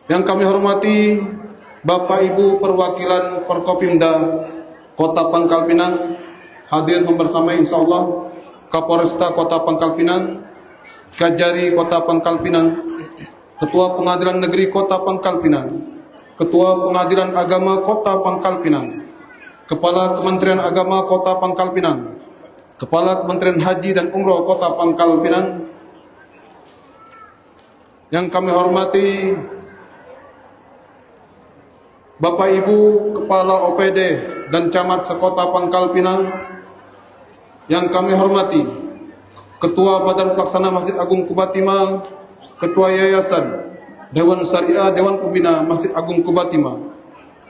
Yang kami hormati Bapak Ibu perwakilan Forkopimda Kota Pangkal Pinang, hadir membersamai insyaallah Kapolresta Kota Pangkal Pinang, Kajari Kota Pangkal Pinang, Ketua Pengadilan Negeri Kota Pangkal Pinang, Ketua Pengadilan Agama Kota Pangkal Pinang, Kepala Kementerian Agama Kota Pangkal Pinang, Kepala Kementerian Haji dan Umroh Kota Pangkal Pinang. Yang kami hormati Bapak Ibu Kepala OPD dan Camat Sekota Pangkal Pinang. Yang kami hormati Ketua Badan Pelaksana Masjid Agung Kuba Timah, Ketua Yayasan Dewan Syariah Dewan Pembina Masjid Agung Kuba Timah.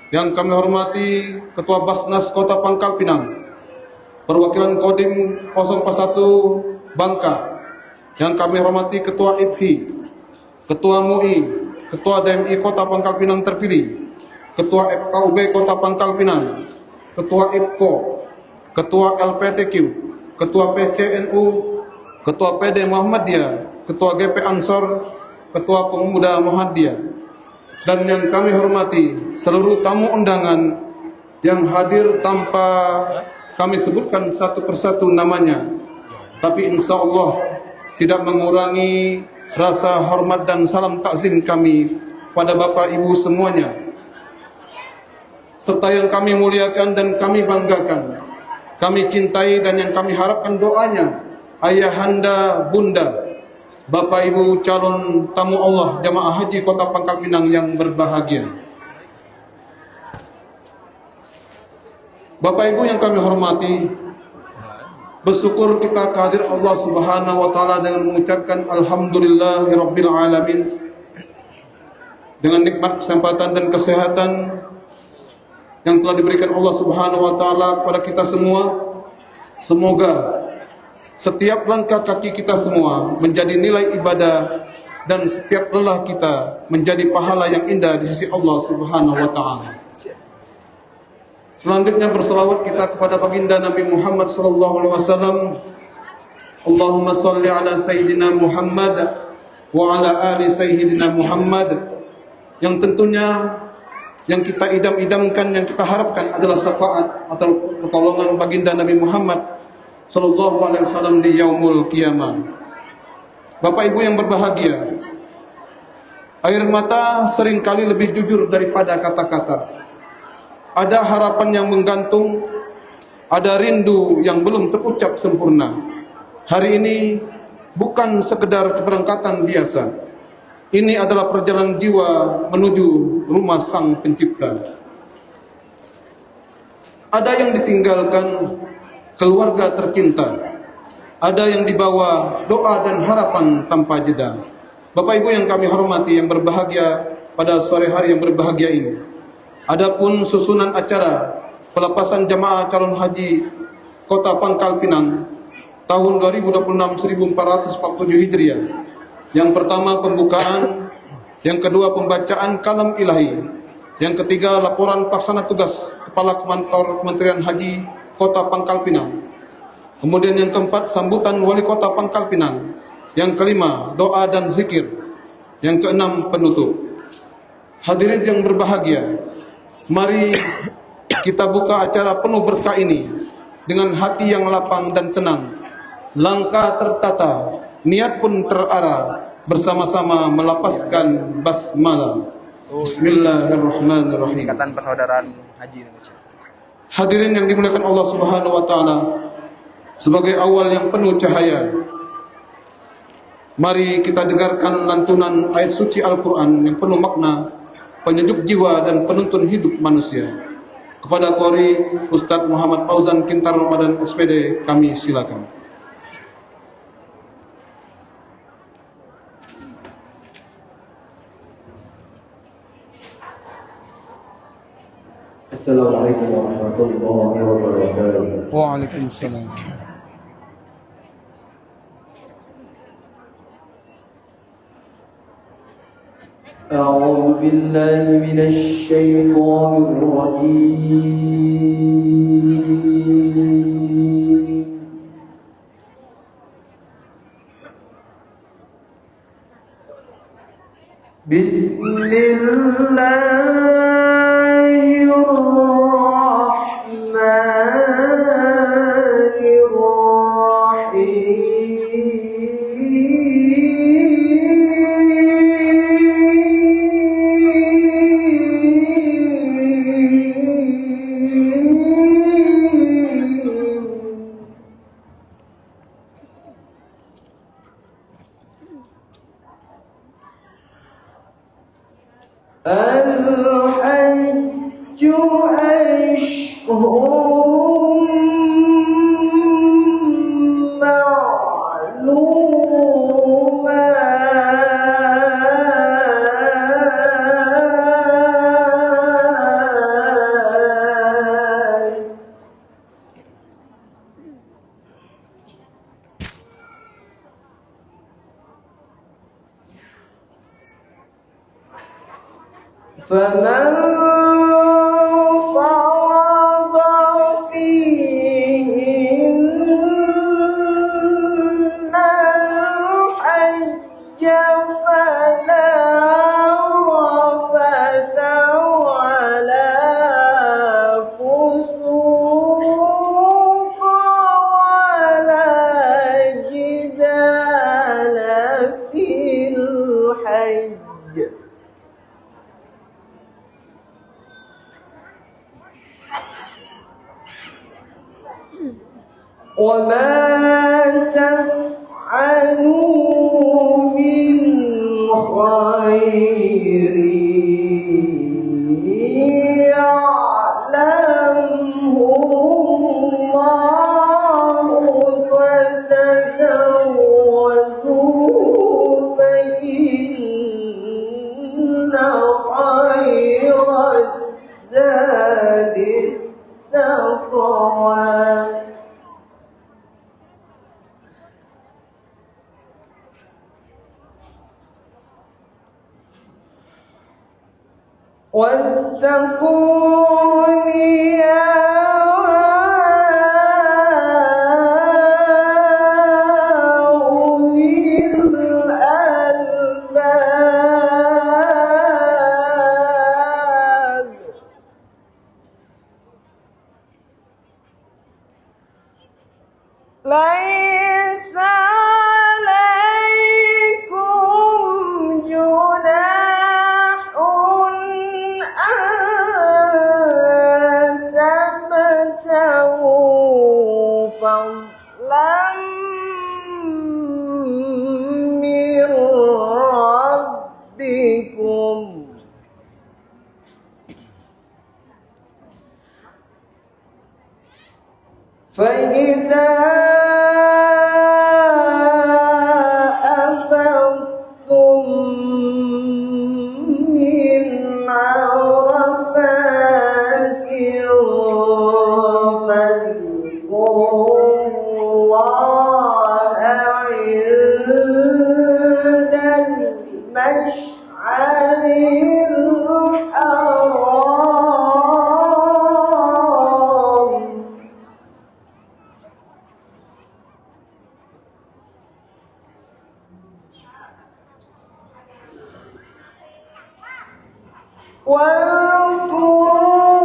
Yang kami hormati Ketua Basnas Kota Pangkal Pinang, perwakilan Kodim 041 Bangka. Yang kami hormati Ketua IPHI, Ketua MUI, Ketua DMI Kota Pangkal Pinang terpilih, Ketua FKUB Kota Pangkal Pinang, Ketua IPKO, Ketua LPTQ, Ketua PCNU, Ketua PD Muhammadiyah, Ketua GP Ansor, Ketua Pemuda Muhammadiyah. Dan yang kami hormati seluruh tamu undangan yang hadir tanpa kami sebutkan satu persatu namanya, tapi insya Allah tidak mengurangi rasa hormat dan salam takzim kami pada Bapak Ibu semuanya, serta yang kami muliakan dan kami banggakan, kami cintai dan yang kami harapkan doanya ayahanda, bunda, Bapak Ibu calon tamu Allah Jamaah Haji Kota Pangkal Pinang yang berbahagia. Bapak Ibu yang kami hormati, bersyukur kita kehadiran Allah Subhanahu wa taala dengan mengucapkan alhamdulillahirabbil alamin, dengan nikmat kesempatan dan kesehatan yang telah diberikan Allah Subhanahu wa taala kepada kita semua. Semoga setiap langkah kaki kita semua menjadi nilai ibadah dan setiap lelah kita menjadi pahala yang indah di sisi Allah Subhanahu wa taala. Selanjutnya berselawat kita kepada baginda Nabi Muhammad sallallahu alaihi wasallam. Allahumma shalli ala sayyidina Muhammad wa ala ali sayyidina Muhammad. Yang tentunya yang kita idam-idamkan, yang kita harapkan adalah syafaat atau pertolongan baginda Nabi Muhammad sallallahu alaihi wasallam di yaumul qiyamah. Bapak Ibu yang berbahagia, air mata seringkali lebih jujur daripada kata-kata. Ada harapan yang menggantung, ada rindu yang belum terucap sempurna. Hari ini bukan sekedar keberangkatan biasa. Ini adalah perjalanan jiwa menuju rumah Sang Pencipta. Ada yang ditinggalkan, keluarga tercinta. Ada yang dibawa doa dan harapan tanpa jeda. Bapak Ibu yang kami hormati, yang berbahagia pada sore hari yang berbahagia ini, adapun susunan acara pelepasan jamaah calon haji Kota Pangkal Pinang tahun 2026 1447 Hijriah. Yang pertama pembukaan, yang kedua pembacaan kalam ilahi, yang ketiga laporan pelaksana tugas Kepala Kantor Kementerian Haji Kota Pangkal Pinang. Kemudian yang keempat sambutan Wali Kota Pangkal Pinang. Yang kelima doa dan zikir. Yang keenam penutup. Hadirin yang berbahagia, mari kita buka acara penuh berkah ini dengan hati yang lapang dan tenang, langkah tertata, niat pun terarah, bersama-sama melapaskan basmalah. Bismillahirrahmanirrahim. Ikatan Persaudaraan Haji Indonesia. Hadirin yang dimuliakan Allah Subhanahu wa taala, sebagai awal yang penuh cahaya, mari kita dengarkan lantunan ayat suci Al-Qur'an yang penuh makna, penyejuk jiwa dan penuntun hidup manusia. Kepada Qori Ustadz Muhammad Fauzan Kintar Ramadan SPD, kami silakan. Assalamualaikum warahmatullahi wabarakatuh. Waalaikumsalam. أعوذ بالله من الشيطان الرجيم. الحج أشهر معلومات فمن فرض فيهن الحج فلا رفث ولا فسوق ولا جدال في الحج وما تفعلوا من خير يعلمه الله وتزودوا فإن خير الزاد التقوى واتقون يا أولي الألباب ليس عليكم جناح أن تبتغوا فضلا من ربكم فإذا أفضتم من عرفات فاذكروا الله عند المشعر الحرام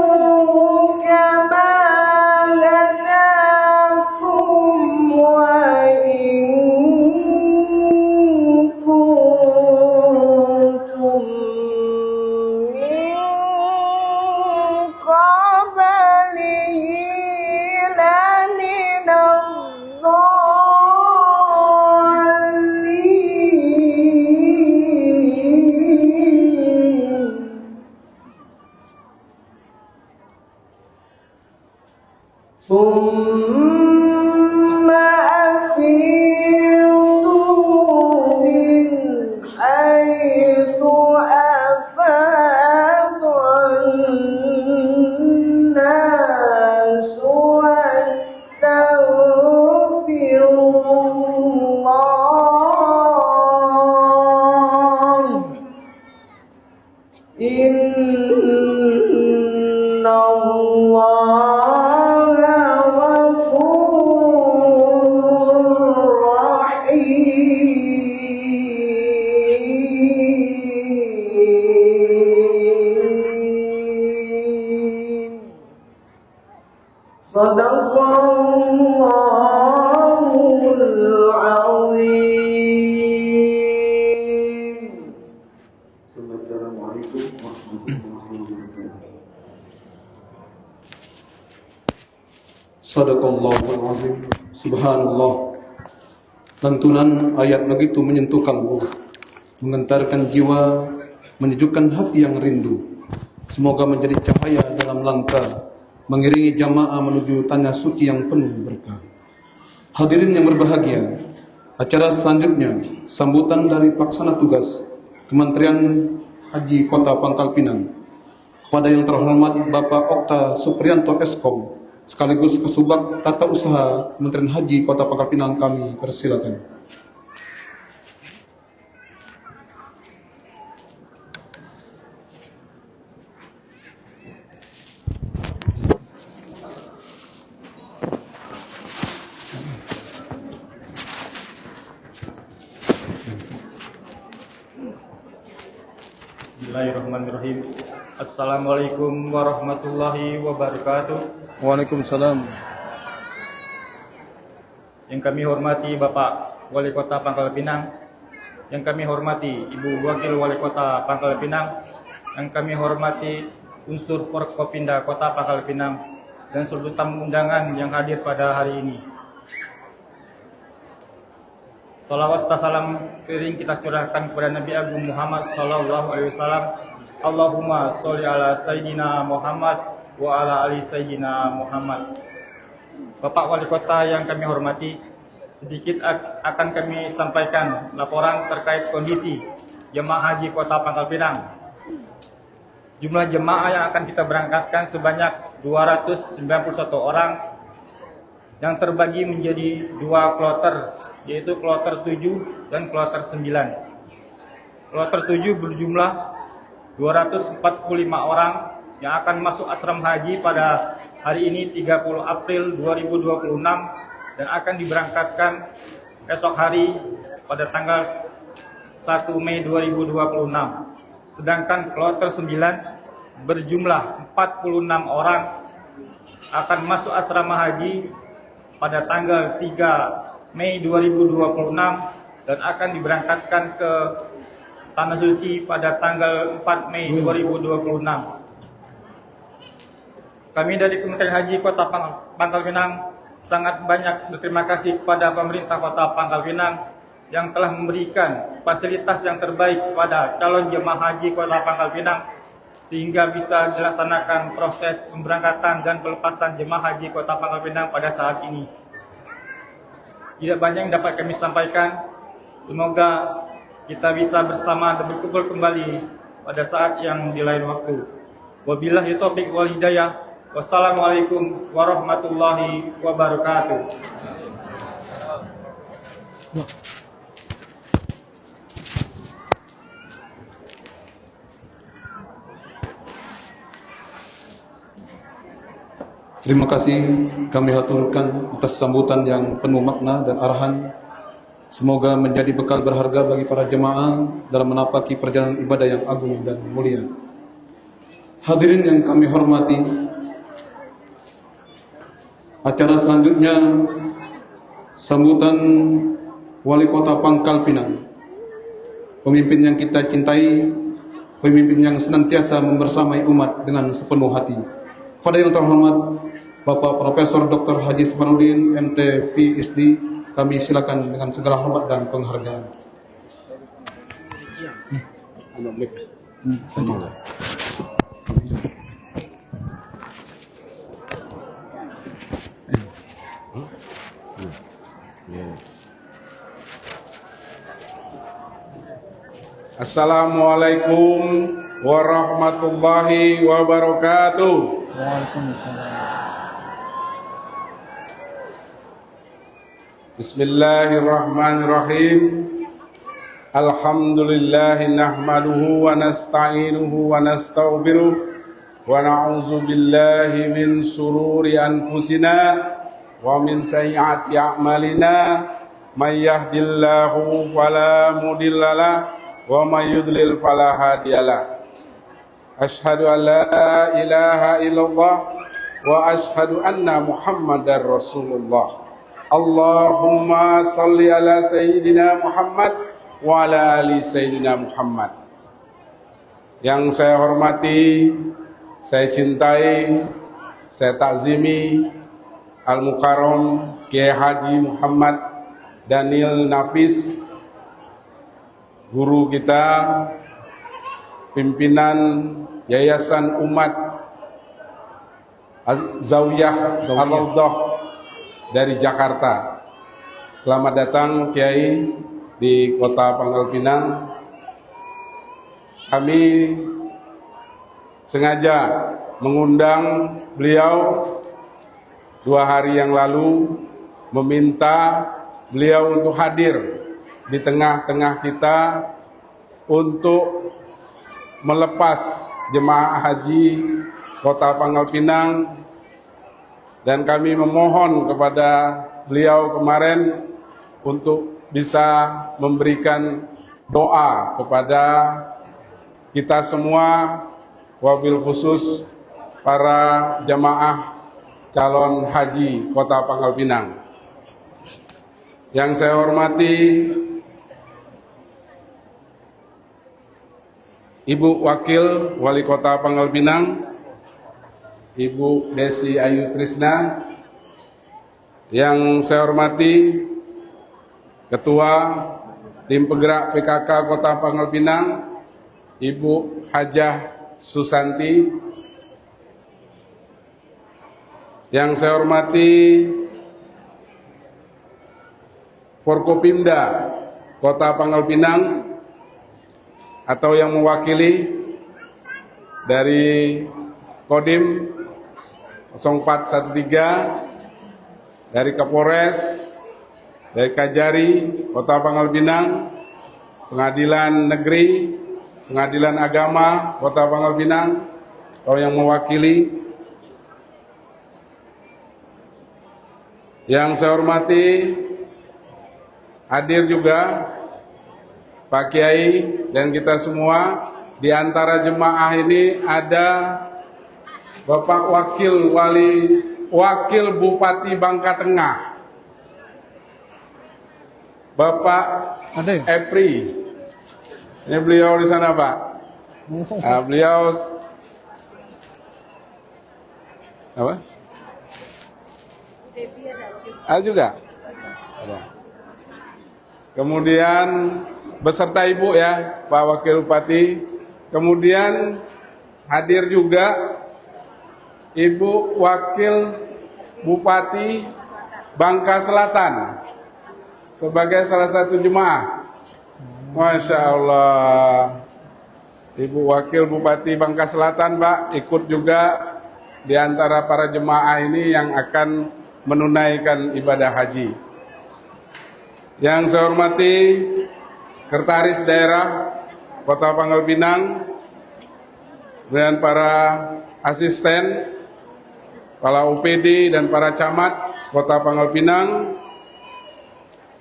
واذكروا كما هداكم وإن كنتم من قبله لمن الضالين ثم أفيضوا من حيث أفاض الناس واستغفروا الله إن الله غفور رحيم Sadaqallahul azim. Assalamualaikum warahmatullahi wabarakatuh. Sadaqallahul azim. Subhanallah. Lantunan ayat begitu menyentuh kalbu, menggentarkan jiwa, menyejukkan hati yang rindu. Semoga menjadi cahaya dalam langkah mengiringi jamaah menuju tanah suci yang penuh berkah. Hadirin yang berbahagia, acara selanjutnya sambutan dari pelaksana tugas Kementerian Haji Kota Pangkal Pinang kepada yang terhormat Bapak Okta Supriyanto Eskom sekaligus Kasubag Tata Usaha Kementerian Haji Kota Pangkal Pinang, kami persilakan. Bismillahirrahmanirrahim. Assalamualaikum warahmatullahi wabarakatuh. Waalaikumsalam. Yang kami hormati Bapak Wali Kota Pangkal Pinang, yang kami hormati Ibu Wakil Wali Kota Pangkal Pinang, yang kami hormati unsur Forkopimda Kota Pangkal Pinang, dan seluruh tamu undangan yang hadir pada hari ini. Salawat serta salam kering kita curahkan kepada Nabi Agung Muhammad sallallahu alaihi wasallam. Allahumma sholli ala sayyidina Muhammad wa ala ali sayyidina Muhammad. Bapak Wali Kota yang kami hormati, sedikit akan kami sampaikan laporan terkait kondisi jemaah haji Kota Pangkal Pinang. Jumlah jemaah yang akan kita berangkatkan sebanyak 291 orang yang terbagi menjadi dua kloter, yaitu kloter 7 dan kloter 9. Kloter 7 berjumlah 245 orang yang akan masuk asram haji pada hari ini 30 April 2026 dan akan diberangkatkan esok hari pada tanggal 1 Mei 2026. Sedangkan kloter 9 berjumlah 46 orang akan masuk asrama haji pada tanggal 3 Mei 2026 dan akan diberangkatkan ke Tanah Suci pada tanggal 4 Mei 2026. Kami dari Kementerian Haji Kota Pangkal Pinang sangat banyak berterima kasih kepada pemerintah Kota Pangkal Pinang yang telah memberikan fasilitas yang terbaik kepada calon jemaah haji Kota Pangkal Pinang sehingga bisa dilaksanakan proses pemberangkatan dan pelepasan jemaah haji Kota Pangkal Pinang pada saat ini. Tidak banyak yang dapat kami sampaikan. Semoga kita bisa bersama dan berkumpul kembali pada saat yang di lain waktu. Wabillahi taufiq wal hidayah. Wassalamualaikum warahmatullahi wabarakatuh. Terima kasih kami haturkan atas sambutan yang penuh makna dan arahan. Semoga menjadi bekal berharga bagi para jemaah dalam menapaki perjalanan ibadah yang agung dan mulia. Hadirin yang kami hormati, acara selanjutnya sambutan Wali Kota Pangkal Pinang, pemimpin yang kita cintai, pemimpin yang senantiasa membersamai umat dengan sepenuh hati. Pada yang terhormat Bapak Profesor Dr. Haji Sabarudin MT PhD, kami silakan dengan segala hormat dan penghargaan. Assalamualaikum warahmatullahi wabarakatuh. Bismillahirrahmanirrahim. Alhamdulillahi nahmaduhu wa nasta'inuhu wa nasta'ubiruh wa na'udzu billahi min sururi anfusina wa min sayyiati a'malina. May yahdihillahu fala mudhillalah wa may yudlil fala hadiyalah. Asyhadu an la ilaha illallah wa ashhadu anna Muhammadar Rasulullah. Allahumma salli ala Sayyidina Muhammad wa ala ali Sayyidina Muhammad. Yang saya hormati, saya cintai, saya takzimi Al-Mukarram Kiai Haji Muhammad Daniel Nafis, guru kita, pimpinan Yayasan Umat Zawiyah Al-Rawdah dari Jakarta. Selamat datang Kiai di Kota Pangkal Pinang. Kami sengaja mengundang beliau 2 hari yang lalu, meminta beliau untuk hadir di tengah-tengah kita untuk melepas jemaah haji Kota Pangkal Pinang, dan kami memohon kepada beliau kemarin untuk bisa memberikan doa kepada kita semua, wabil khusus para jamaah calon haji Kota Pangkal Pinang. Yang saya hormati Ibu Wakil Wali Kota Pangkal Pinang, Ibu Desi Ayu Trisna. Yang saya hormati Ketua Tim Penggerak PKK Kota Pangkal Pinang, Ibu Hajah Susanti. Yang saya hormati Forkopimda Kota Pangkal Pinang, atau yang mewakili dari Kodim 0413, dari Kapolres, dari Kajari Kota Pangkal Pinang, Pengadilan Negeri, Pengadilan Agama Kota Pangkal Pinang, atau yang mewakili. Yang saya hormati, hadir juga Pak Kiai dan kita semua. Di antara jemaah ini ada Bapak Wakil Bupati Bangka Tengah, Bapak Epri. Ini beliau di sana, Pak. Nah, beliau apa? Ada juga. Ada. Kemudian beserta Ibu ya, Pak Wakil Bupati. Kemudian hadir juga Ibu Wakil Bupati Bangka Selatan sebagai salah satu jemaah. Masya Allah. Ibu Wakil Bupati Bangka Selatan, Pak, ikut juga di antara para jemaah ini yang akan menunaikan ibadah haji. Yang saya hormati Sekretaris Daerah Kota Pangkal Pinang dan para asisten, para OPD dan para camat Kota Pangkal Pinang.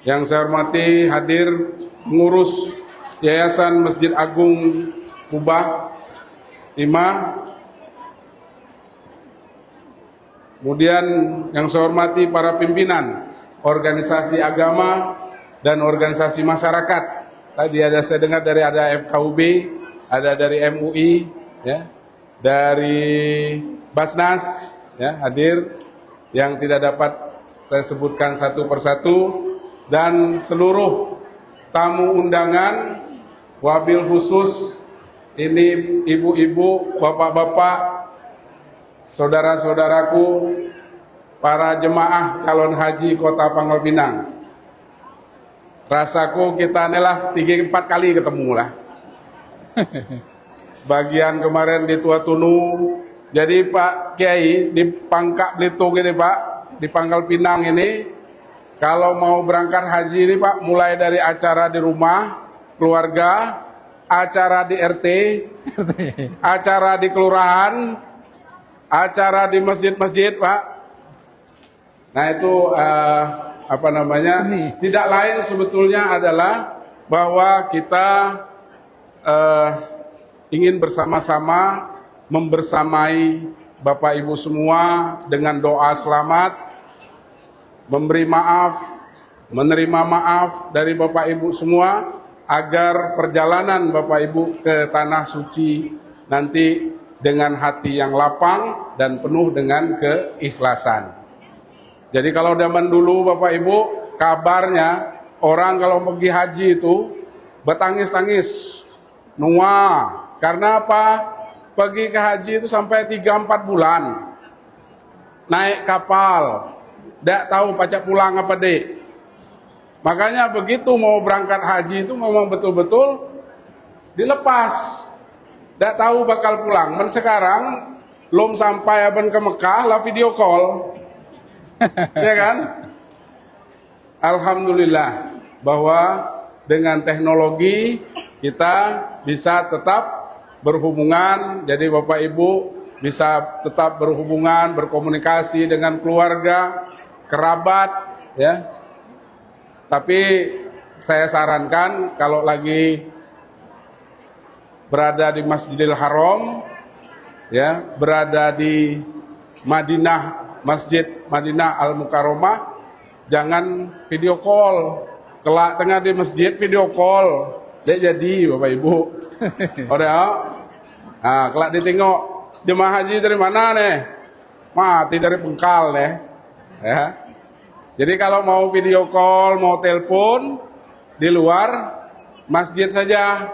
Yang saya hormati hadir pengurus Yayasan Masjid Agung Kubah Timah. Kemudian yang saya hormati para pimpinan organisasi agama dan organisasi masyarakat. Tadi saya dengar dari ada FKUB, ada dari MUI, ya, dari Basnas, ya, hadir, yang tidak dapat saya sebutkan satu persatu, dan seluruh tamu undangan, wabil khusus ini ibu-ibu, bapak-bapak, saudara-saudaraku, para jemaah calon haji Kota Pangkal Pinang. Rasaku kita nelah 3-4 kali ketemu lah. Bagian kemarin di Tua Tunu. Jadi Pak Kiai di Pangkak Belitung ini, Pak, di Pangkal Pinang ini, kalau mau berangkat haji ini, Pak, mulai dari acara di rumah keluarga, acara di RT, acara di kelurahan, acara di masjid-masjid, Pak. Nah itu tidak lain sebetulnya adalah bahwa kita ingin bersama-sama membersamai Bapak Ibu semua dengan doa selamat, memberi maaf, menerima maaf dari Bapak Ibu semua, agar perjalanan Bapak Ibu ke Tanah Suci nanti dengan hati yang lapang dan penuh dengan keikhlasan. Jadi kalau zaman dulu Bapak Ibu, kabarnya orang kalau pergi haji itu bertangis-tangis, nua. Karena apa? Pergi ke haji itu sampai 3-4 bulan. Naik kapal, tidak tahu pacak pulang apa dek. Makanya begitu mau berangkat haji itu memang betul-betul dilepas. Tidak tahu bakal pulang. Men sekarang belum sampai aben ke Mekah lah video call. Ya kan? Alhamdulillah bahwa dengan teknologi kita bisa tetap berhubungan. Jadi Bapak Ibu bisa tetap berhubungan, berkomunikasi dengan keluarga, kerabat, ya. Tapi saya sarankan kalau lagi berada di Masjidil Haram, ya, berada di Madinah, Masjid Madinah Al Mukarramah, jangan video call. Kelak tengah di masjid video call, dia jadi Bapak Ibu. Nah, kelak ditengok jemaah haji dari mana nih? Mati dari Bengkal nih. Ya. Jadi kalau mau video call, mau telepon di luar masjid saja.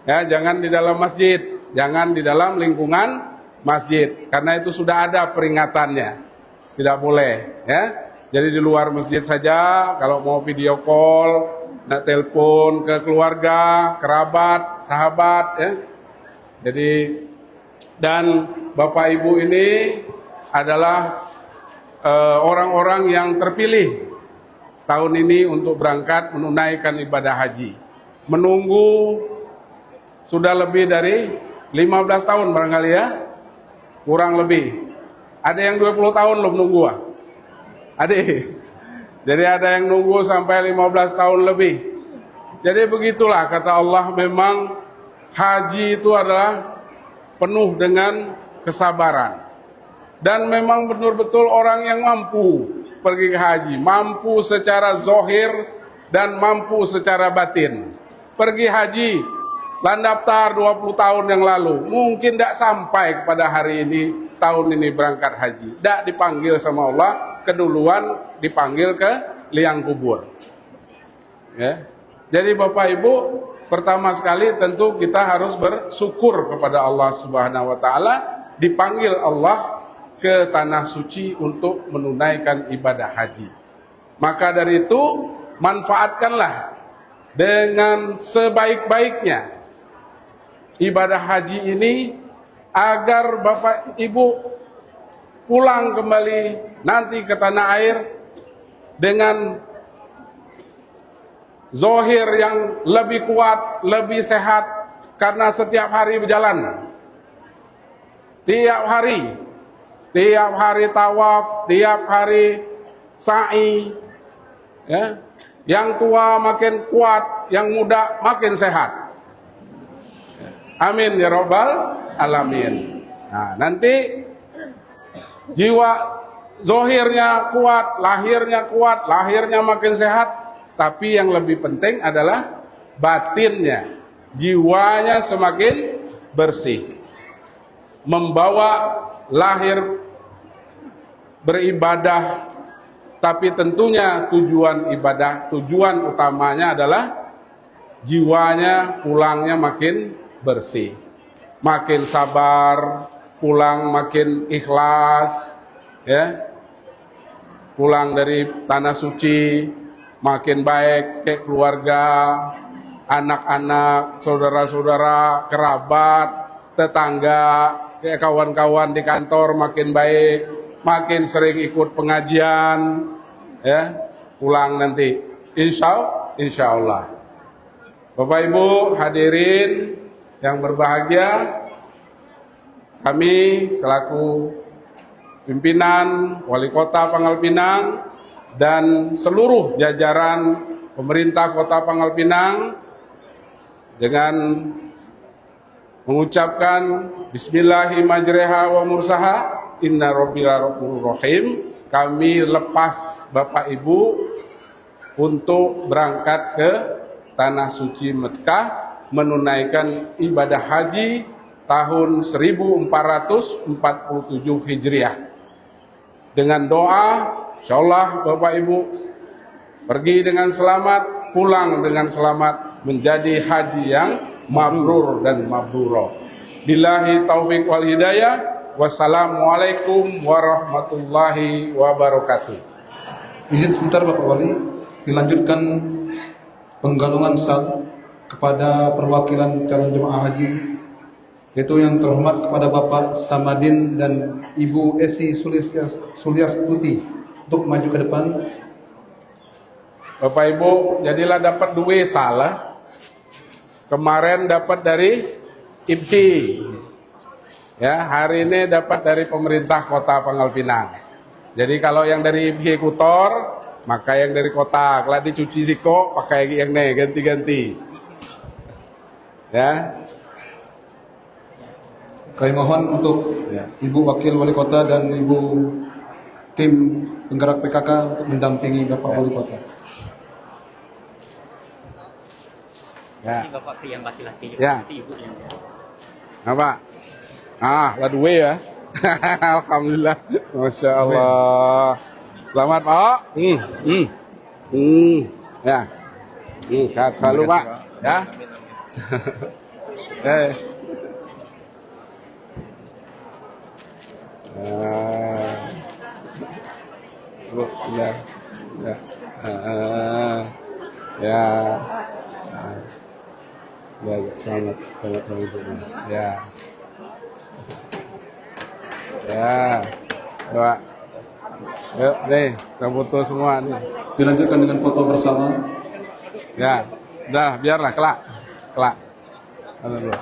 Ya, jangan di dalam masjid, jangan di dalam lingkungan masjid, karena itu sudah ada peringatannya. Tidak boleh, ya. Jadi di luar masjid saja. Kalau mau video call, nak telepon ke keluarga, kerabat, sahabat, ya. Jadi dan Bapak Ibu ini adalah orang-orang yang terpilih tahun ini untuk berangkat menunaikan ibadah haji. Menunggu sudah lebih dari 15 tahun barangkali, ya. Kurang lebih. Ada yang 20 tahun belum nunggu, ah. Jadi ada yang nunggu sampai 15 tahun lebih. Jadi begitulah kata Allah, memang haji itu adalah penuh dengan kesabaran. Dan memang betul-betul orang yang mampu pergi ke haji, mampu secara zohir dan mampu secara batin. Pergi haji, daftar 20 tahun yang lalu, mungkin tidak sampai kepada hari ini, tahun ini berangkat haji. Tidak dipanggil sama Allah, keduluan dipanggil ke liang kubur. Ya. Jadi Bapak Ibu, pertama sekali tentu kita harus bersyukur kepada Allah Subhanahu wa taala, dipanggil Allah ke tanah suci untuk menunaikan ibadah haji. Maka dari itu, manfaatkanlah dengan sebaik-baiknya ibadah haji ini agar Bapak Ibu pulang kembali nanti ke tanah air dengan zohir yang lebih kuat, lebih sehat, karena setiap hari berjalan. Tiap hari tawaf, tiap hari sa'i, ya. Yang tua makin kuat, yang muda makin sehat. Amin ya rabbal alamin. Nah, nanti jiwa zohirnya kuat, lahirnya makin sehat, tapi yang lebih penting adalah batinnya, jiwanya semakin bersih, membawa lahir beribadah, tapi tentunya tujuan ibadah, tujuan utamanya adalah jiwanya pulangnya makin bersih, makin sabar, pulang makin ikhlas, ya. Pulang dari tanah suci makin baik ke keluarga, anak-anak, saudara-saudara, kerabat, tetangga, kayak kawan-kawan di kantor makin baik, makin sering ikut pengajian, ya. Pulang nanti insya Allah. Bapak Ibu hadirin yang berbahagia, kami selaku pimpinan Wali Kota Pangkal Pinang dan seluruh jajaran pemerintah Kota Pangkal Pinang dengan mengucapkan Bismillahirrahmanirrahim wa mursaha, inna rabbina ghafurur rahim. Kami lepas Bapak Ibu untuk berangkat ke tanah suci Mekah menunaikan ibadah haji tahun 1447 Hijriah. Dengan doa, insyaallah Bapak Ibu pergi dengan selamat, pulang dengan selamat, menjadi haji yang mabrur dan mabruro. Billahi taufik wal hidayah. Wassalamualaikum warahmatullahi wabarakatuh. Izin sebentar Bapak Wali, dilanjutkan penggalungan sal kepada perwakilan calon jemaah haji, yaitu yang terhormat kepada Bapak Samadin dan Ibu Esi Sulyastuti untuk maju ke depan. Bapak Ibu, jadilah dapat dua salah. Kemarin dapat dari IPHI. Ya, hari ini dapat dari pemerintah Kota Pangkal Pinang. Jadi kalau yang dari IPHI kotor, maka yang dari kota kalau dicuci siko pakai yang nih ganti-ganti. Ya. Kami mohon untuk Ibu Wakil Wali Kota dan Ibu tim penggerak PKK untuk mendampingi Bapak Wali Kota. Ya. Bapak yang laki-laki, Ya. ibu yang Apa? Lah dua ya. Alhamdulillah. Masya Allah. Selamat Pak. Ya. Sehat selalu Pak. Ya. Ya. Ya. Ya. Ya, selamat Ibu. Ya. Ya, Pak. Yuk, nih, kita foto semua nih. Dilanjutkan dengan foto bersama. Ya, udah, biarlah, kelak. Halo dulu.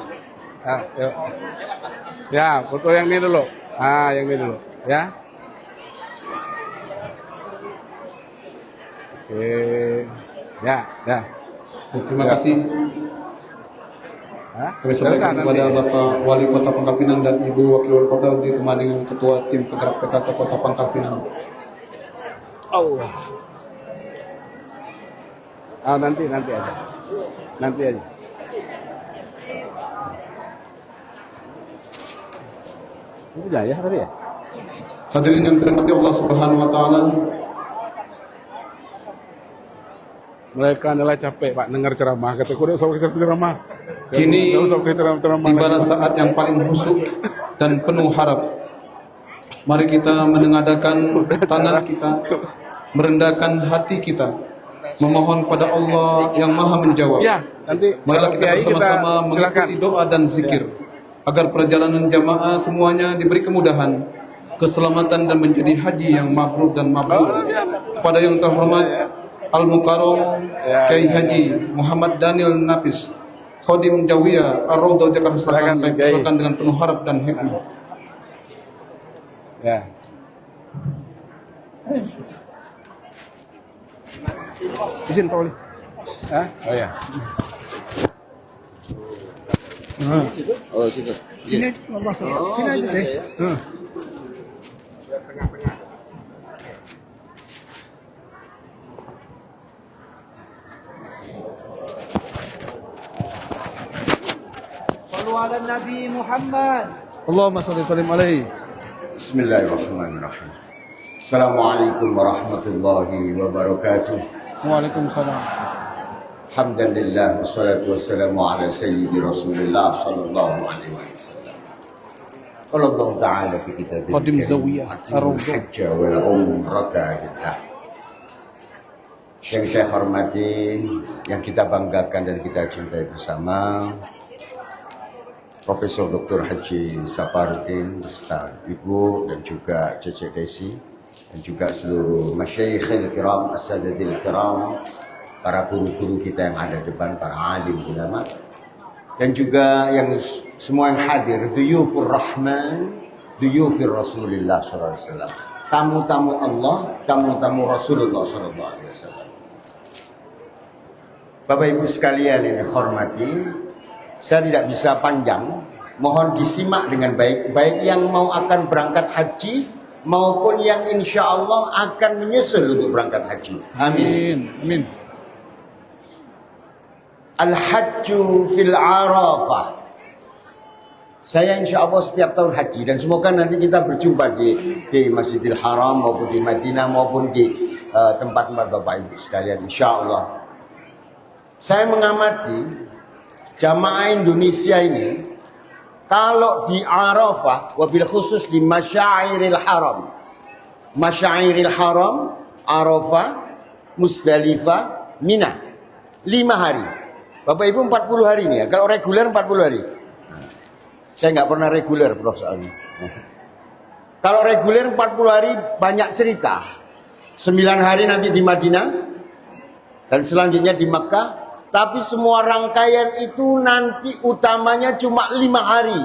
Yuk. Ya, foto yang ini dulu. Yang ini dulu, ya. Oke. Ya. Terima kasih. Kami sampaikan Nanti. kepada Bapak Wali Kota Pangkal Pinang dan Ibu Wakil Wali Kota ditemani dengan Ketua Tim Penggerak PKK Kota Pangkal Pinang. Nanti aja. Nanti aja. Ini jaya tadi ya? Hadirin yang dirahmati Allah Subhanahu wa taala, Mereka adalah capek Pak dengar ceramah. Kata kuda usah ceramah. kini ceramah. tiba saat yang paling khusyuk dan penuh harap. Mari kita menengadahkan tangan kita, merendahkan hati kita, memohon pada Allah yang Maha menjawab. Ya, nanti Marilah kita Kiai, bersama-sama silakan. mengikuti doa dan zikir agar perjalanan jamaah semuanya diberi kemudahan, keselamatan dan menjadi haji yang mabrur dan mabrur. Kepada yang terhormat Al-Mukarram Kiai Haji Muhammad Daniel Nafis, Khodim Jawiyah Ar-Raudhah Jakarta Selatan, kami persilakan dengan penuh harap dan hikmah. Ya. Izin Pak Wali. Oh ya. Oh, situ. Sini aja deh. Sallu ala Nabi Muhammad. Allahumma shalli sallim alaihi. Bismillahirrahmanirrahim. Assalamualaikum warahmatullahi wabarakatuh. Waalaikumsalam. Alhamdulillah wassalatu wassalamu ala sayyidi Rasulillah sallallahu alaihi wasallam. Qala Allah Ta'ala fi kitabihi Qadim Zawiyah Ar-Raudhah. hajja wal umrata lillah. Yang saya hormati, yang kita banggakan dan kita cintai bersama, Profesor Dr. Haji Saparudin beserta Ibu dan juga Cece Desi dan juga seluruh masyayikhil kiram, as-sadadil kiram, para guru-guru kita yang ada di depan, para alim ulama, dan juga yang semua yang hadir, duyufur rahman, duyufir Rasulullah SAW, tamu-tamu Allah, tamu-tamu Rasulullah SAW. Bapak Ibu sekalian yang dihormati, saya tidak bisa panjang Mohon disimak dengan baik, baik yang mau akan berangkat haji maupun yang insya Allah akan menyusul untuk berangkat haji. Amin. Amin. Al-hajju fil arafah. Saya insya Allah setiap tahun haji dan semoga nanti kita berjumpa di Masjidil Haram maupun di Madinah maupun di tempat-tempat Bapak Ibu sekalian insya Allah. Saya mengamati jamaah Indonesia ini kalau di Arafah, wabil khusus di Masyairil Haram. Masyairil Haram, Arafah, Musdalifah, Mina. 5 hari. Bapak Ibu 40 hari ini ya. Kalau reguler 40 hari. Saya nggak pernah reguler, Prof. soalnya. Kalau reguler 40 hari banyak cerita. 9 hari nanti di Madinah. Dan selanjutnya di Makkah. Tapi semua rangkaian itu nanti utamanya cuma 5 hari.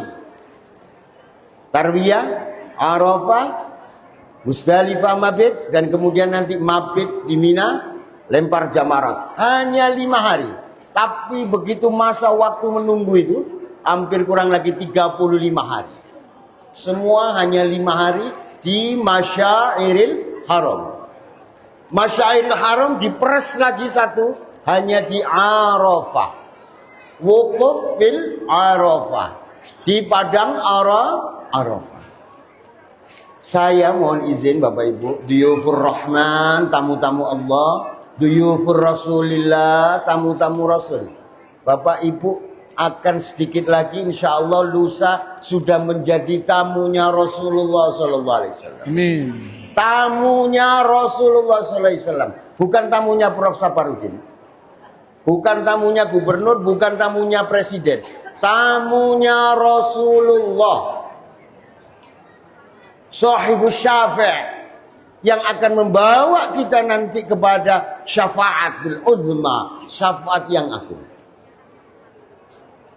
Tarwiyah, Arafah, Musdalifah, Mabit, dan kemudian nanti Mabit di Mina, lempar jamarat. Hanya 5 hari. Tapi begitu masa waktu menunggu itu, hampir kurang lagi 35 hari. Semua hanya 5 hari di Masyairil Haram. Masyairil Haram diperes lagi satu. Hanya di Arafah. Wukuf fil Arafah. Di padang Arafah. Saya mohon izin Bapak Ibu. Duyufur Rahman, tamu-tamu Allah. Duyufur Rasulillah, tamu-tamu Rasul. Bapak Ibu akan sedikit lagi insya Allah lusa sudah menjadi tamunya Rasulullah SAW. Amin. Tamunya Rasulullah SAW. Bukan tamunya Prof. Saparudin. Bukan tamunya gubernur, bukan tamunya presiden. Tamunya Rasulullah. Sahibus syafi' yang akan membawa kita nanti kepada syafaatul uzma, syafaat yang agung.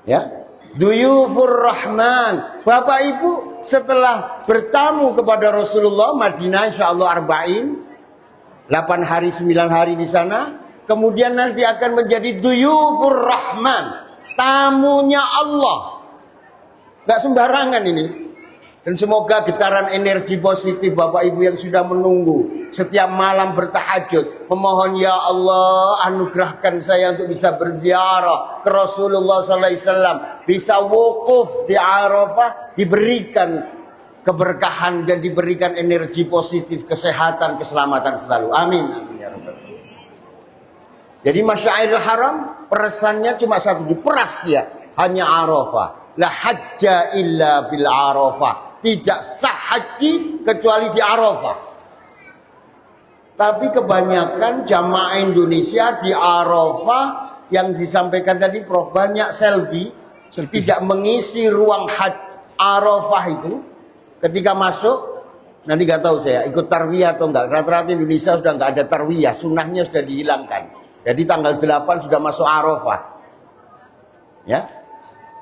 Ya. Duyufur Rahman. Bapak Ibu setelah bertamu kepada Rasulullah Madinah insyaallah arba'in 8 hari 9 hari di sana. Kemudian nanti akan menjadi duyufur Rahman. Tamunya Allah. Gak sembarangan ini. Dan semoga getaran energi positif Bapak Ibu yang sudah menunggu. Setiap malam bertahajud. Memohon ya Allah anugerahkan saya untuk bisa berziarah ke Rasulullah SAW. Bisa wukuf di Arafah. Diberikan keberkahan dan diberikan energi positif. Kesehatan, keselamatan selalu. Amin. Amin ya Rabbal. Jadi Masyairil Haram peresannya cuma satu, diperas dia, hanya Arafah. La hajja illa bil Arafah. Tidak sah haji kecuali di Arafah. Tapi kebanyakan jamaah Indonesia di Arafah yang disampaikan tadi Prof, banyak selfie. Tidak mengisi ruang Arafah itu. Ketika masuk, nanti gak tahu saya ikut tarwiyah atau enggak. Rata-rata Indonesia sudah enggak ada tarwiyah, sunnahnya sudah dihilangkan. Jadi tanggal 8 sudah masuk Arafah. Ya.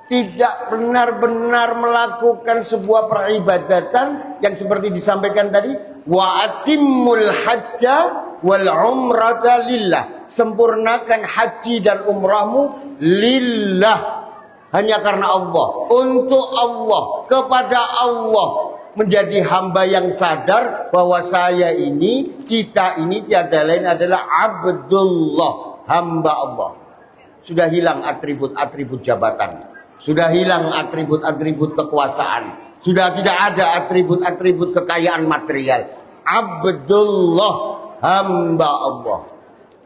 Tidak benar-benar melakukan sebuah peribadatan yang seperti disampaikan tadi, wa atimmul hajja wal umrata lillah. Sempurnakan haji dan umrahmu lillah. Hanya karena Allah, untuk Allah, kepada Allah. Menjadi hamba yang sadar bahwa saya ini, kita ini tiada lain adalah Abdullah, hamba Allah. Sudah hilang atribut-atribut jabatan. Sudah hilang atribut-atribut kekuasaan. Sudah tidak ada atribut-atribut kekayaan material. Abdullah, hamba Allah.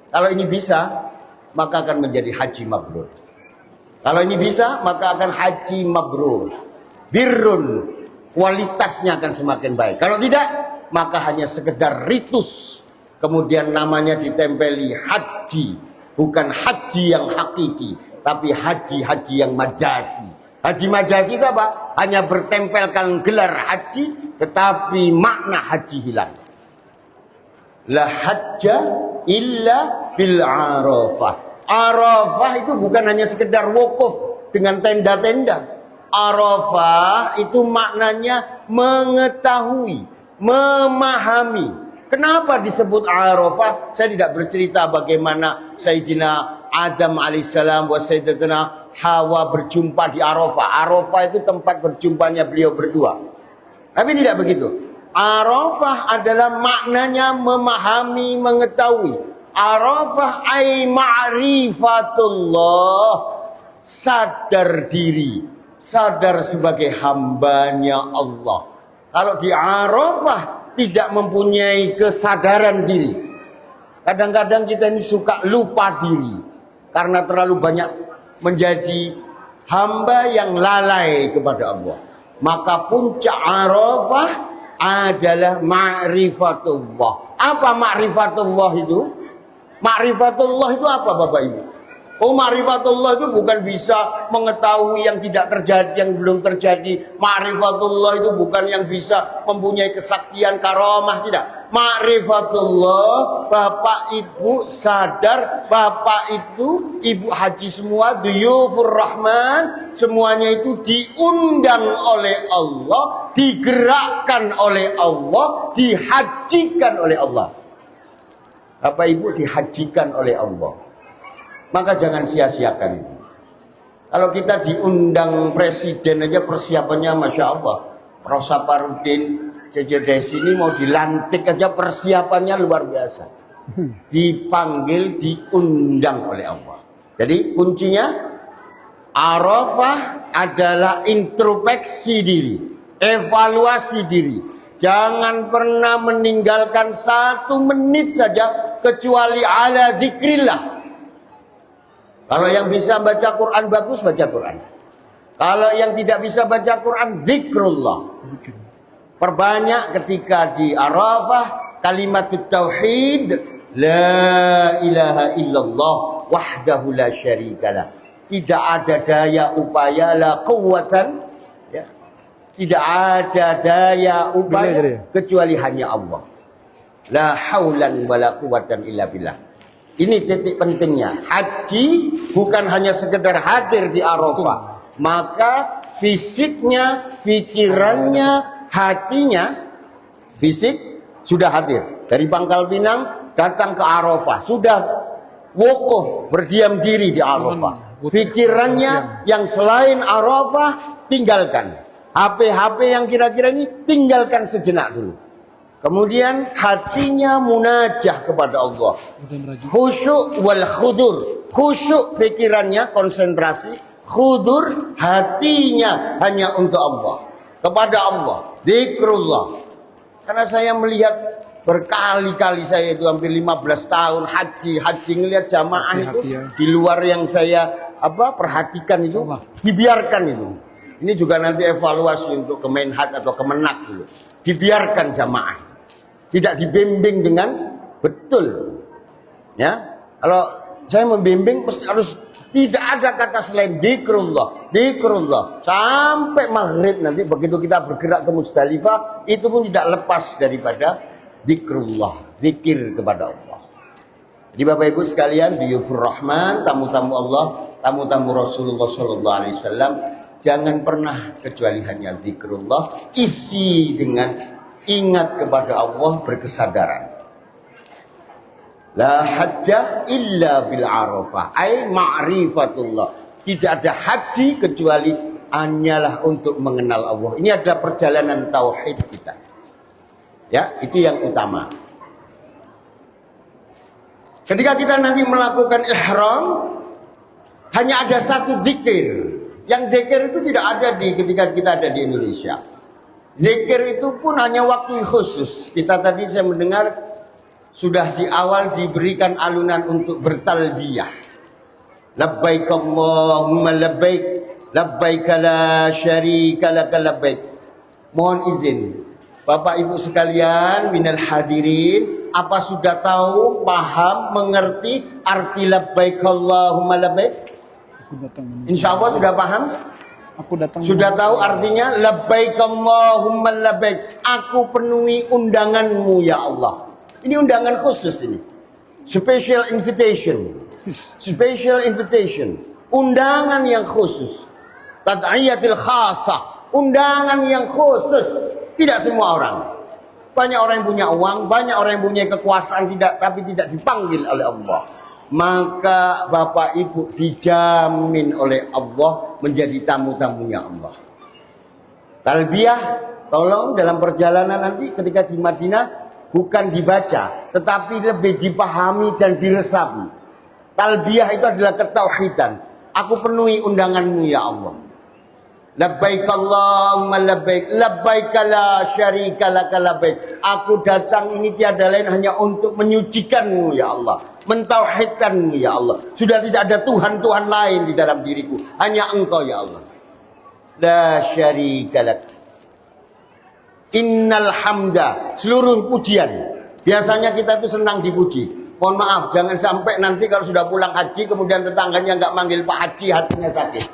Kalau ini bisa, maka akan menjadi haji mabrur. Kalau ini bisa, maka akan haji mabrur. Birrun. Kualitasnya akan semakin baik. Kalau tidak, maka hanya sekedar ritus. Kemudian namanya ditempeli haji. Bukan haji yang hakiki, tapi haji-haji yang majazi. Haji majazi itu apa? Hanya bertempelkan gelar haji, tetapi makna haji hilang. La hajja illa bil Arafah. Arafah itu bukan hanya sekedar wukuf dengan tenda-tenda. Arafah itu maknanya mengetahui, memahami. Kenapa disebut Arafah? Saya tidak bercerita bagaimana Sayyidina Adam alaihissalam wa Sayyidatina Hawa berjumpa di Arafah. Arafah itu tempat berjumpanya beliau berdua. Tapi tidak begitu. Arafah adalah maknanya memahami, mengetahui. Arafah ay ma'rifatullah, sadar diri, sadar sebagai hambanya Allah. Kalau di Arafah tidak mempunyai kesadaran diri. Kadang-kadang kita ini suka lupa diri karena terlalu banyak menjadi hamba yang lalai kepada Allah. Maka puncak Arafah adalah ma'rifatullah. Apa ma'rifatullah itu? Ma'rifatullah itu apa Bapak Ibu? Oh, ma'rifatullah itu bukan bisa mengetahui yang tidak terjadi, yang belum terjadi. Ma'rifatullah itu bukan yang bisa mempunyai kesaktian karamah, tidak. Ma'rifatullah, Bapak Ibu sadar, Bapak itu, Ibu haji semua, duyufur rahman, semuanya itu diundang oleh Allah, digerakkan oleh Allah, dihajikan oleh Allah. Bapak Ibu dihajikan oleh Allah. Maka jangan sia-siakan itu. Kalau kita diundang presiden aja persiapannya Masya Allah. Prof. Saparudin CCDS ini mau dilantik aja persiapannya luar biasa. Dipanggil, diundang oleh Allah. Jadi kuncinya Arafah adalah introspeksi diri, evaluasi diri. Jangan pernah meninggalkan 1 menit saja kecuali ala dzikrillah. Kalau yang bisa baca Quran bagus, baca Quran. Kalau yang tidak bisa baca Quran, zikrullah. Perbanyak ketika di Arafah kalimat tauhid, la ilaha illallah wahdahu la syarikalah. Tidak ada daya upaya, la quwwatan, ya. Tidak ada daya upaya kecuali hanya Allah. La haulan wala quwwatan illa billah. Ini titik pentingnya. Haji bukan hanya sekedar hadir di Arafah. Maka fisiknya, pikirannya, hatinya, fisik sudah hadir. Dari Pangkal Pinang datang ke Arafah. Sudah wukuf, berdiam diri di Arafah. Pikirannya yang selain Arafah, tinggalkan. HP-HP yang kira-kira ini, tinggalkan sejenak dulu. Kemudian hatinya munajah kepada Allah. Khusyuk wal khudur. Khusyuk pikirannya, konsentrasi. Khudur hatinya hanya untuk Allah. Kepada Allah. Zikrullah. Karena saya melihat berkali-kali, saya itu hampir 15 tahun haji ngelihat jamaah itu di luar yang saya perhatikan itu, dibiarkan itu. Ini juga nanti evaluasi untuk Kemenhad atau Kemenak dulu. Dibiarkan jamaah. Tidak dibimbing dengan betul. Ya. Kalau saya membimbing mesti harus tidak ada kata selain zikrullah, zikrullah. Sampai maghrib nanti begitu kita bergerak ke Musdalifah, itu pun tidak lepas daripada zikrullah, zikir kepada Allah. Jadi Bapak Ibu sekalian, diyufur rahman, tamu-tamu Allah, tamu-tamu Rasulullah sallallahu alaihi wasallam, jangan pernah kecuali hanya zikrullah, isi dengan ingat kepada Allah, berkesadaran. La hajja illa bil Arafah, ay ma'rifatullah. Tidak ada haji kecuali hanyalah untuk mengenal Allah. Ini ada perjalanan tauhid kita. Ya, itu yang utama. Ketika kita nanti melakukan ihram, hanya ada satu zikir. Yang zikir itu tidak ada ketika kita ada di Indonesia. Zikir itu pun hanya waktu khusus. Kita tadi saya mendengar sudah di awal diberikan alunan untuk bertalbiyah. Labbaik Allahumma labbaik, labbaik la syarika laka labbaik. Mohon izin Bapak Ibu sekalian minal hadirin, apa sudah tahu, paham, mengerti arti labbaik Allahumma labbaik? Insya Allah sudah paham? Sudah tahu artinya labbaik Allahumma labbaik. Aku penuhi undanganmu ya Allah. Ini undangan khusus ini. Special invitation. Special invitation. Undangan yang khusus. Tad'iyatil khasah. Undangan yang khusus. Tidak semua orang. Banyak orang yang punya uang, banyak orang yang punya kekuasaan tapi tidak dipanggil oleh Allah. maka Bapak Ibu dijamin oleh Allah menjadi tamu-tamunya Allah. Talbiyah, tolong dalam perjalanan nanti ketika di Madinah bukan dibaca, tetapi lebih dipahami dan diresapi. Talbiyah itu adalah ketauhidan. Aku penuhi undanganmu ya Allah. Labbaik Allahumma labbaik, labbaik la syarika laka labbaik. Aku datang ini tiada lain hanya untuk menyucikanmu ya Allah, mentauhidkanmu ya Allah. Sudah tidak ada Tuhan-Tuhan lain di dalam diriku, hanya Engkau ya Allah. La syarika lak. Innal hamda, seluruh pujian. Biasanya kita tuh senang dipuji. Mohon maaf, jangan sampai nanti kalau sudah pulang haji kemudian tetangganya nggak manggil Pak Haji, hatinya sakit.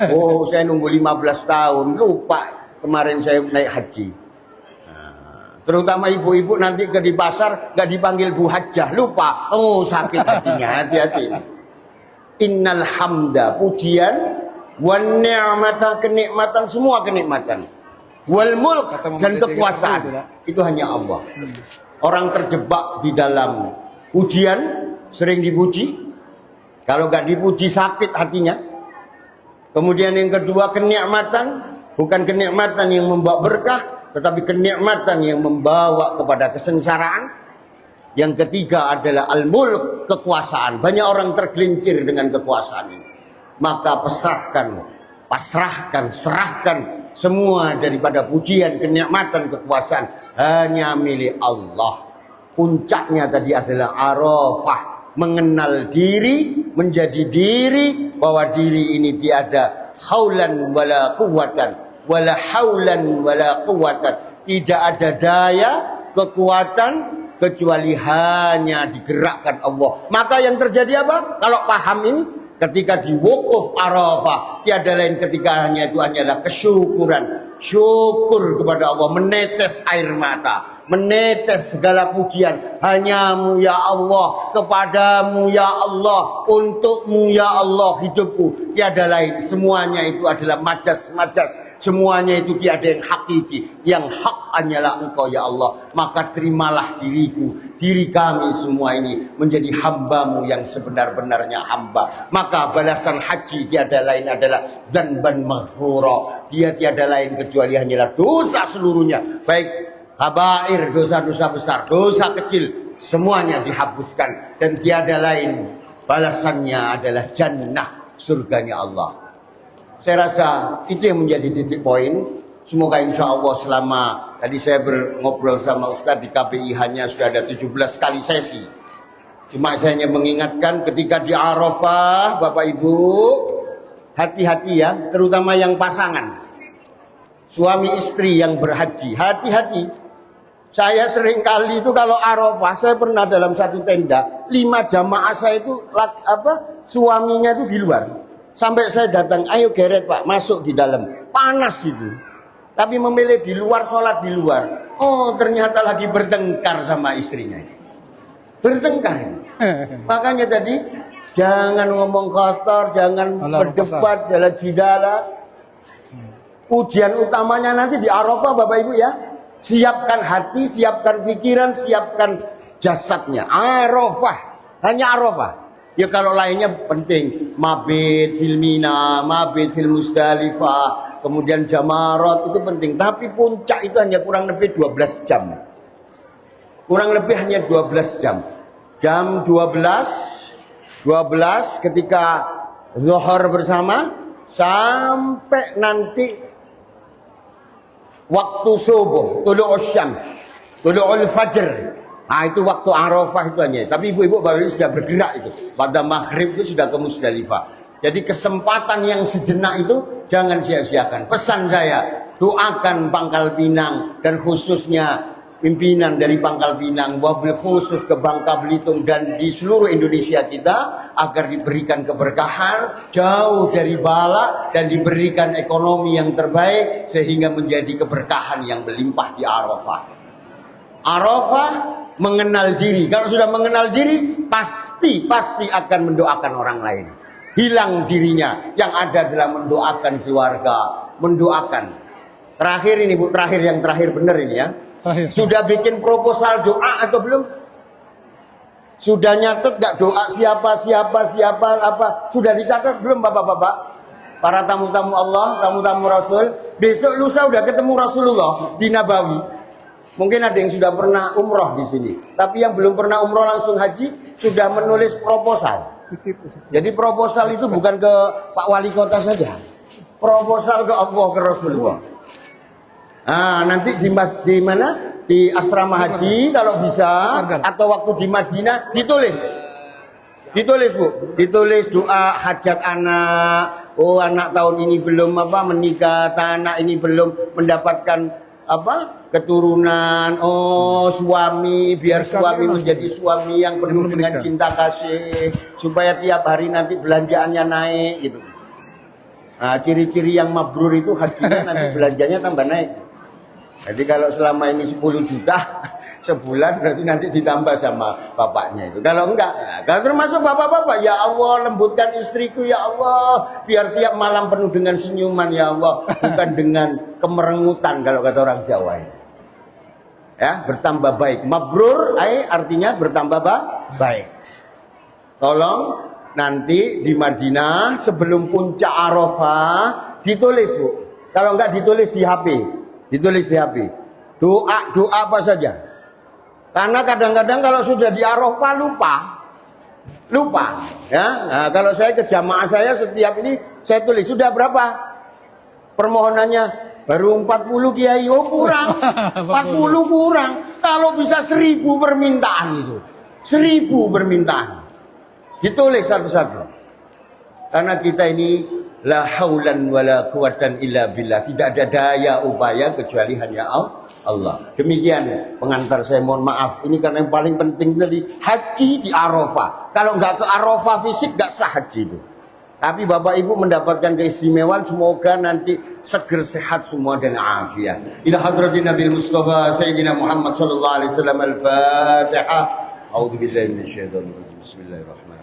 Oh, saya nunggu 15 tahun, lupa kemarin saya naik haji. Terutama ibu-ibu nanti ke di pasar nggak dipanggil Bu Hajjah, lupa. Oh, sakit hatinya, hati-hati. Innal hamda, pujian, wan ni'mata, kenikmatan, semua kenikmatan. Wal mulk, dan kekuasaan, itu hanya Allah. Orang terjebak di dalam pujian, sering dipuji. Kalau nggak dipuji sakit hatinya. Kemudian yang kedua kenikmatan, bukan kenikmatan yang membawa berkah, tetapi kenikmatan yang membawa kepada kesengsaraan. Yang ketiga adalah al-mulk, kekuasaan. Banyak orang tergelincir dengan kekuasaan ini. Maka pasrahkan, serahkan semua daripada pujian, kenikmatan, kekuasaan hanya milik Allah. Puncaknya tadi adalah Arafah. Mengenal diri, menjadi diri, bahwa diri ini tiada haulan wala quwwatan, wala haulan wala quwwatan, tidak ada daya, kekuatan kecuali hanya digerakkan Allah. Maka yang terjadi apa? Kalau paham ini, ketika di wukuf Arafah, tiada lain ketika hanya itu hanyalah kesyukuran, syukur kepada Allah, menetes air mata, menetes segala pujian, hanyamu ya Allah, kepadamu ya Allah, untukmu ya Allah hidupku, tiada lain. Semuanya itu adalah majas-majas, semuanya itu tiada yang hakiki, yang hak hanyalah Engkau ya Allah. Maka terimalah diriku, diri kami semua ini menjadi hambamu yang sebenar-benarnya hamba. Maka balasan haji tiada lain adalah dzanban maghfura, dia tiada lain kecuali hanyalah dosa seluruhnya, baik kabair, dosa-dosa besar, dosa kecil, semuanya dihapuskan. Dan tiada lain balasannya adalah jannah, surganya Allah. Saya rasa itu yang menjadi titik poin. Semoga insya Allah selama tadi saya ngobrol sama Ustadz di KPI hanya sudah ada 17 kali sesi. Cuma saya hanya mengingatkan ketika di Arafah, Bapak Ibu, hati-hati ya, terutama yang pasangan. Suami istri yang berhaji, hati-hati. Saya sering kali itu kalau Arafah, saya pernah dalam satu tenda, 5 jamaah saya itu suaminya itu di luar. Sampai saya datang, ayo geret Pak, masuk di dalam. Panas itu. Tapi memilih di luar, sholat di luar. Oh, ternyata lagi bertengkar sama istrinya. Bertengkar. Makanya tadi, jangan ngomong kotor, jangan berdebat, jalan jidala. Ujian utamanya nanti di Arafah Bapak Ibu ya. Siapkan hati, siapkan pikiran, siapkan jasadnya. Arafah, hanya Arafah. Ya kalau lainnya penting, mabit fil Mina, mabit fil Musdalifah, kemudian jamarat itu penting. Tapi puncak itu hanya kurang lebih 12 jam. Kurang lebih hanya 12 jam. Jam 12 ketika zuhur bersama sampai nanti waktu subuh, tulu'ul syams, tulu'ul fajr. Nah itu waktu Arafah itu hanya. Tapi ibu-ibu baru sudah bergerak itu. Pada maghrib itu sudah ke Musdalifah. Jadi kesempatan yang sejenak itu jangan sia-siakan. Pesan saya, doakan Pangkal Pinang dan khususnya pimpinan dari Pangkal Pinang, wabil khusus ke Bangka Belitung dan di seluruh Indonesia kita agar diberikan keberkahan, jauh dari bala dan diberikan ekonomi yang terbaik sehingga menjadi keberkahan yang berlimpah di Arafah. Arafah mengenal diri. Kalau sudah mengenal diri, pasti akan mendoakan orang lain. Hilang dirinya, yang ada adalah mendoakan keluarga, mendoakan. Terakhir ini Bu, yang terakhir benar ini ya. Sudah bikin proposal doa atau belum? Sudah nyatet gak doa siapa apa? Sudah dicatat belum bapak-bapak? Para tamu-tamu Allah, tamu-tamu Rasul. Besok lusa udah ketemu Rasulullah di Nabawi. Mungkin ada yang sudah pernah umroh di sini. Tapi yang belum pernah umroh langsung haji sudah menulis proposal. Jadi proposal itu bukan ke Pak Wali Kota saja. Proposal ke Allah, ke Rasulullah. Nah, nanti di mana? Di asrama haji kalau bisa, atau waktu di Madinah ditulis Bu, ditulis doa hajat anak. Oh, anak tahun ini belum menikah, anak ini belum mendapatkan keturunan. Oh, suami, biar suami menjadi suami yang penuh dengan cinta kasih, supaya tiap hari nanti belanjaannya naik gitu. Nah, ciri-ciri yang mabrur itu hajinya nanti belanjanya tambah naik. Jadi kalau selama ini 10 juta sebulan, berarti nanti ditambah sama bapaknya itu. Kalau enggak, kalau termasuk bapak-bapak, ya Allah lembutkan istriku ya Allah, biar tiap malam penuh dengan senyuman ya Allah, bukan dengan kemerengutan kalau kata orang Jawa itu. Ya, bertambah baik. Mabrur artinya bertambah baik. Tolong nanti di Madinah sebelum puncak Arafah ditulis Bu. Kalau enggak ditulis di HP. Ditulis di HP. Doa apa saja. Karena kadang-kadang kalau sudah di Arafah lupa. Ya. Nah, kalau saya ke jamaah saya setiap ini saya tulis sudah berapa permohonannya. Baru 40 kiai. Oh kurang. 40 kurang. Kalau bisa 1000 permintaan itu. 1000 permintaan. Ditulis satu-satu. Karena kita ini la haulan wala quwatan illa billah. Tidak ada daya upaya kecuali hanya Allah. Demikian pengantar saya, mohon maaf. Ini karena yang paling penting tadi haji di Arafah. Kalau nggak ke Arafah fisik nggak sah haji itu. Tapi Bapak Ibu mendapatkan keistimewaan, semoga nanti seger sehat semua dan afiat. Ila hadratin Nabi Mustafa Sayyidina Muhammad sallallahu alaihi wasallam. Al-Fatihah. A'udzu billahi minasyaitonir rajim. Bismillahirrahmanirrahim.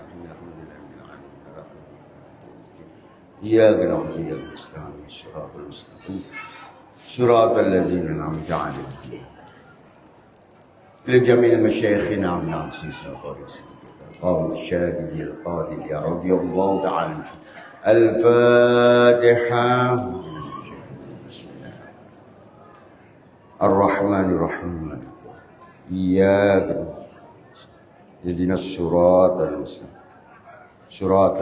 إياك نعبد وإياك نستعين الصراط المستقيم صراط الذين أنعمت عليهم لجميع مشايخنا عن عزيز القادس قام الشاهد القادر يا رضي الله تعالى الفاتحة الرحمن الرحيم إياك اهدنا الصراط المستقيم صراط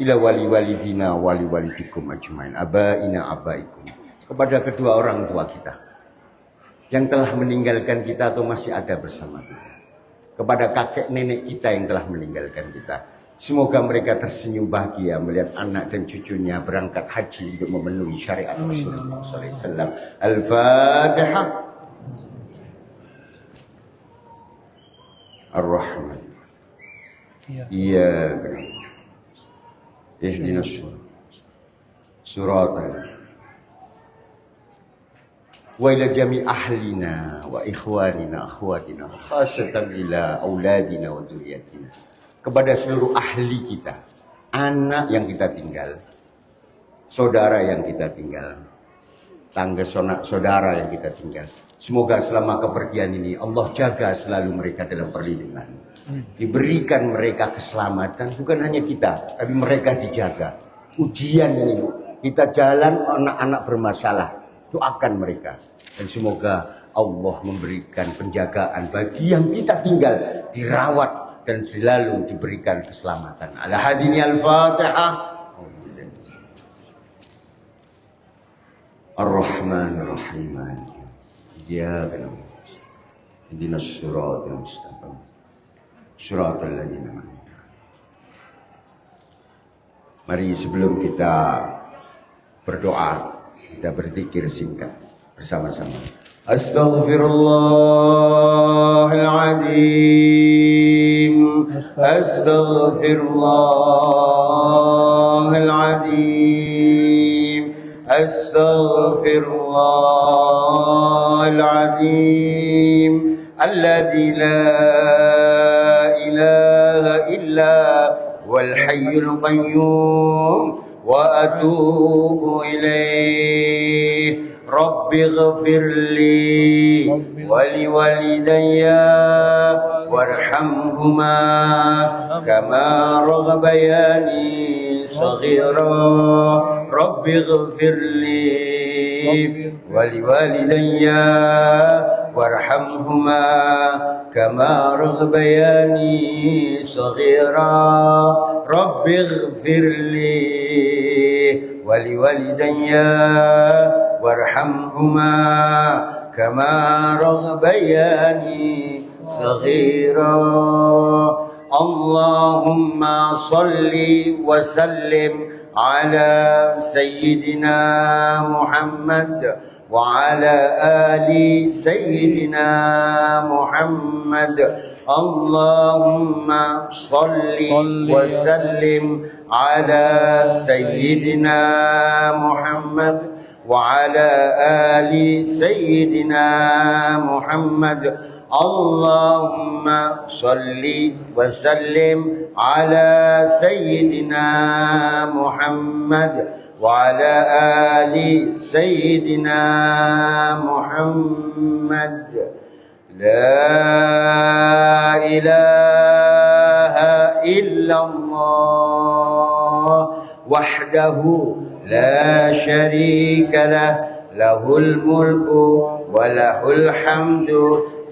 ila wali-walidina wali-walidikum ajmain abaina abaikum, kepada kedua orang tua kita yang telah meninggalkan kita atau masih ada bersama kita, kepada kakek nenek kita yang telah meninggalkan kita, semoga mereka tersenyum bahagia melihat anak dan cucunya berangkat haji untuk memenuhi syariat Rasulullah SAW. Al-Fatihah. Ar-Rahman. Iya. Ihdinas suratal wa ila jami ahlina wa ikhwanina akhwatina khasatan ila auladina wa dzurriyyatina, kepada seluruh ahli kita, anak yang kita tinggal, saudara yang kita tinggal, tangga saudara yang kita tinggal. Semoga selama kepergian ini Allah jaga selalu mereka dalam perlindungan. Diberikan mereka keselamatan, bukan hanya kita, tapi mereka dijaga. Ujian ini, kita jalan anak-anak bermasalah, doakan mereka. Dan semoga Allah memberikan penjagaan bagi yang kita tinggal, dirawat dan selalu diberikan keselamatan. Ala hadini al-Fatihah. Ar-Rahman Ar-Rahim. Ya Allah. Ihdinas siratal mustaqim. Suratul ladzina. Mari sebelum kita berdoa, kita berzikir singkat bersama-sama. Astaghfirullahaladzim. Astaghfirullahaladzim. Astaghfirullahaladzim. Alladzi la ilaha illa wal hayyul qayyum wa atubu ilaih. رب اغفر لي ولوالدي وارحمهما كما ربياني صغيرا رب اغفر لي ولوالدي وارحمهما كما ربياني صغيرا رب اغفر لي ولوالدي وارحمهما كما ربياني صغيرا اللهم صل وسلم على سيدنا محمد وعلى آل سيدنا محمد اللهم صل وسلم على سيدنا محمد وعلى آل سيدنا محمد اللهم صل وسلم على سيدنا محمد وعلى آل سيدنا محمد لا إله إلا الله وحده لا شريك له له الملك وله الحمد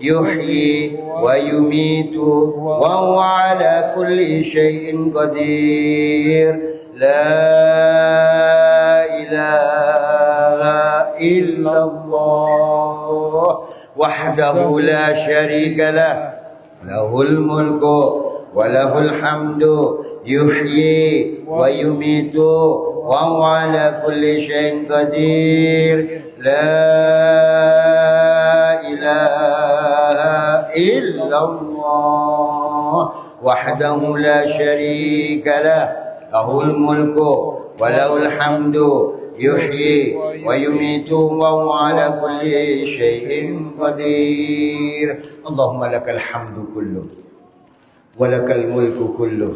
يحيي ويميت وهو على كل شيء قدير لا إله إلا الله وحده لا شريك له له الملك وله الحمد يحيي ويميت وهو على كل شيء قدير لا إله إلا الله وحده لا شريك له له الملك وله الحمد يحيي ويميت وهو على كل شيء قدير اللهم لك الحمد كله ولك الملك كله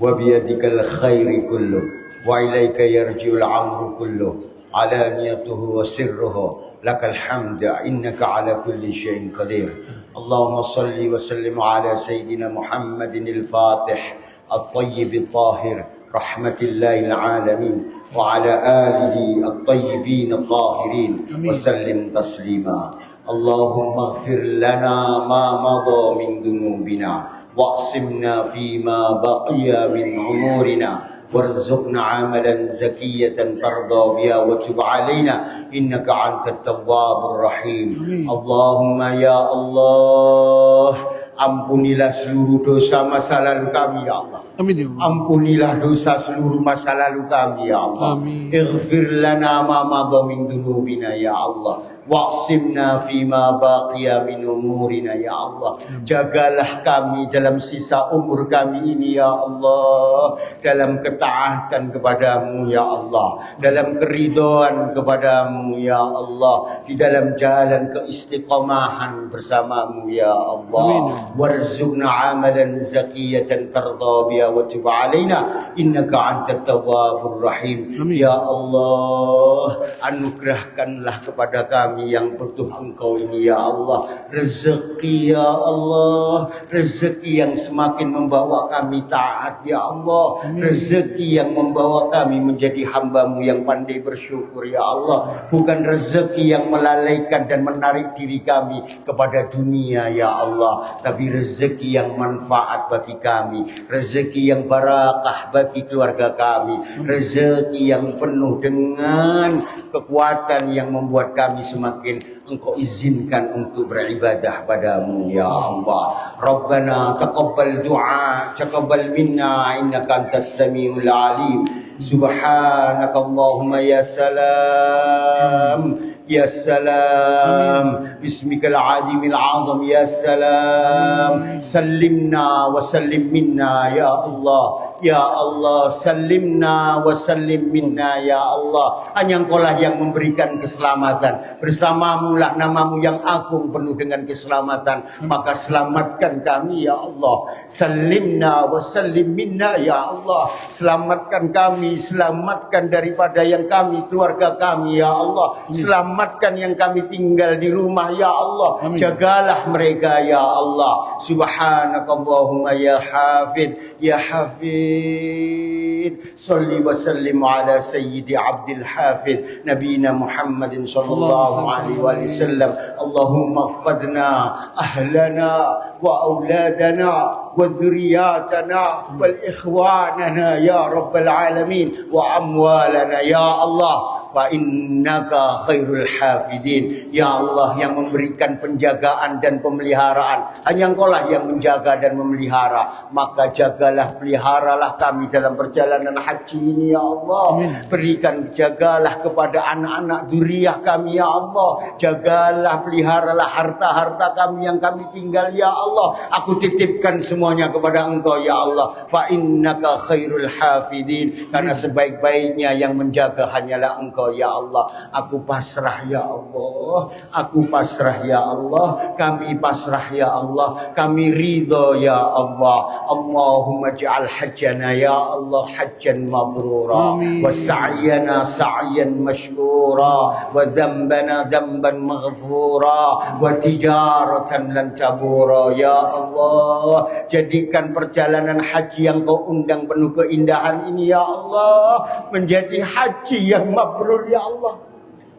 وبيدك الخير كله وإليك يرجع الأمر كله علانيته وسره لك الحمد إنك على كل شيء قدير اللهم صل وسلم على سيدنا محمد الفاتح الطيب الطاهر رحمة الله العالمين وعلى آله الطيبين الطاهرين وسلم تسليما اللهم اغفر لنا ما مضى من ذنوبنا واقسمنا فيما بقي من عمرنا وارزقنا عملا زكية ترضى بها وتب علينا إنك أنت التواب الرحيم اللهم يا الله ampunilah seluruh dosa masa lalu kami ya Allah. Amin ya Allah. Ampunilah dosa seluruh masa lalu kami ya Allah. Amin. Ighfir lana ma madha min dhunubina ya Allah. Waqsimna fima baqiya min umurina ya Allah. Jagalah kami dalam sisa umur kami ini ya Allah, dalam ketaatan kepadamu ya Allah, dalam keridhaan kepadamu ya Allah, di dalam jalan keistiqomahan bersamamu ya Allah. Warzuqna amalan zakiyatan tardha biha wa tub alaina innaka antat tawwabur rahim. Ya Allah, anugerahkanlah kepada kami yang butuh Engkau ini ya Allah rezeki ya Allah, rezeki yang semakin membawa kami taat ya Allah, rezeki yang membawa kami menjadi hamba-Mu yang pandai bersyukur ya Allah, bukan rezeki yang melalaikan dan menarik diri kami kepada dunia ya Allah, tapi rezeki yang manfaat bagi kami, rezeki yang barakah bagi keluarga kami, rezeki yang penuh dengan kekuatan yang membuat kami semakin Engkau izinkan untuk beribadah padamu ya Allah. Rabbana taqabbal du'a, taqabbal minna innaka antas samiul alim. Subhanaka Allahumma ya salam. Ya salam, bismikal adimil azam ya salam, sallimna wa sallim minna ya Allah, ya Allah, sallimna wa sallim minna ya Allah. Hanya Engkaulah yang memberikan keselamatan, bersamamu lah namamu yang agung penuh dengan keselamatan, maka selamatkan kami ya Allah. Sallimna wa sallim minna ya Allah, selamatkan kami, selamatkan daripada yang kami, keluarga kami ya Allah, selamatkan rahmatkan yang kami tinggal di rumah ya Allah. Jagalah mereka ya Allah. Subhanakallahumma ya Hafid, ya Hafid. Salli wa sallim ala sayyidi Abdul Hafid Nabina Muhammadin sallallahu alaihi wasallam. Allahumma fadna ahlana wa auladana wa dhurriyyatana wal ikhwanana ya rabbal alamin wa amwalana ya Allah. Fa innaka khairul hafidin. Ya Allah yang memberikan penjagaan dan pemeliharaan. Hanya Engkaulah yang menjaga dan memelihara. Maka jagalah, peliharalah kami dalam perjalanan haji ini ya Allah. Berikan, jagalah kepada anak-anak zuriyah kami ya Allah. Jagalah, peliharalah harta-harta kami yang kami tinggal ya Allah. Aku titipkan semuanya kepada Engkau ya Allah. Fa innaka khairul hafidin. Karena sebaik-baiknya yang menjaga hanyalah Engkau ya Allah. Aku pasrah ya Allah. Aku pasrah ya Allah. Kami pasrah ya Allah. Kami ridho ya Allah. Allahumma ja'al hajjana ya Allah hajjan mabrura. Wa sa'yana sa'yan mashkura. Wa dhanbana dhanban maghfura. Wa tijaratan lan tabura ya Allah. Jadikan perjalanan haji yang Kau undang penuh keindahan ini ya Allah menjadi haji yang mabrur ya Allah.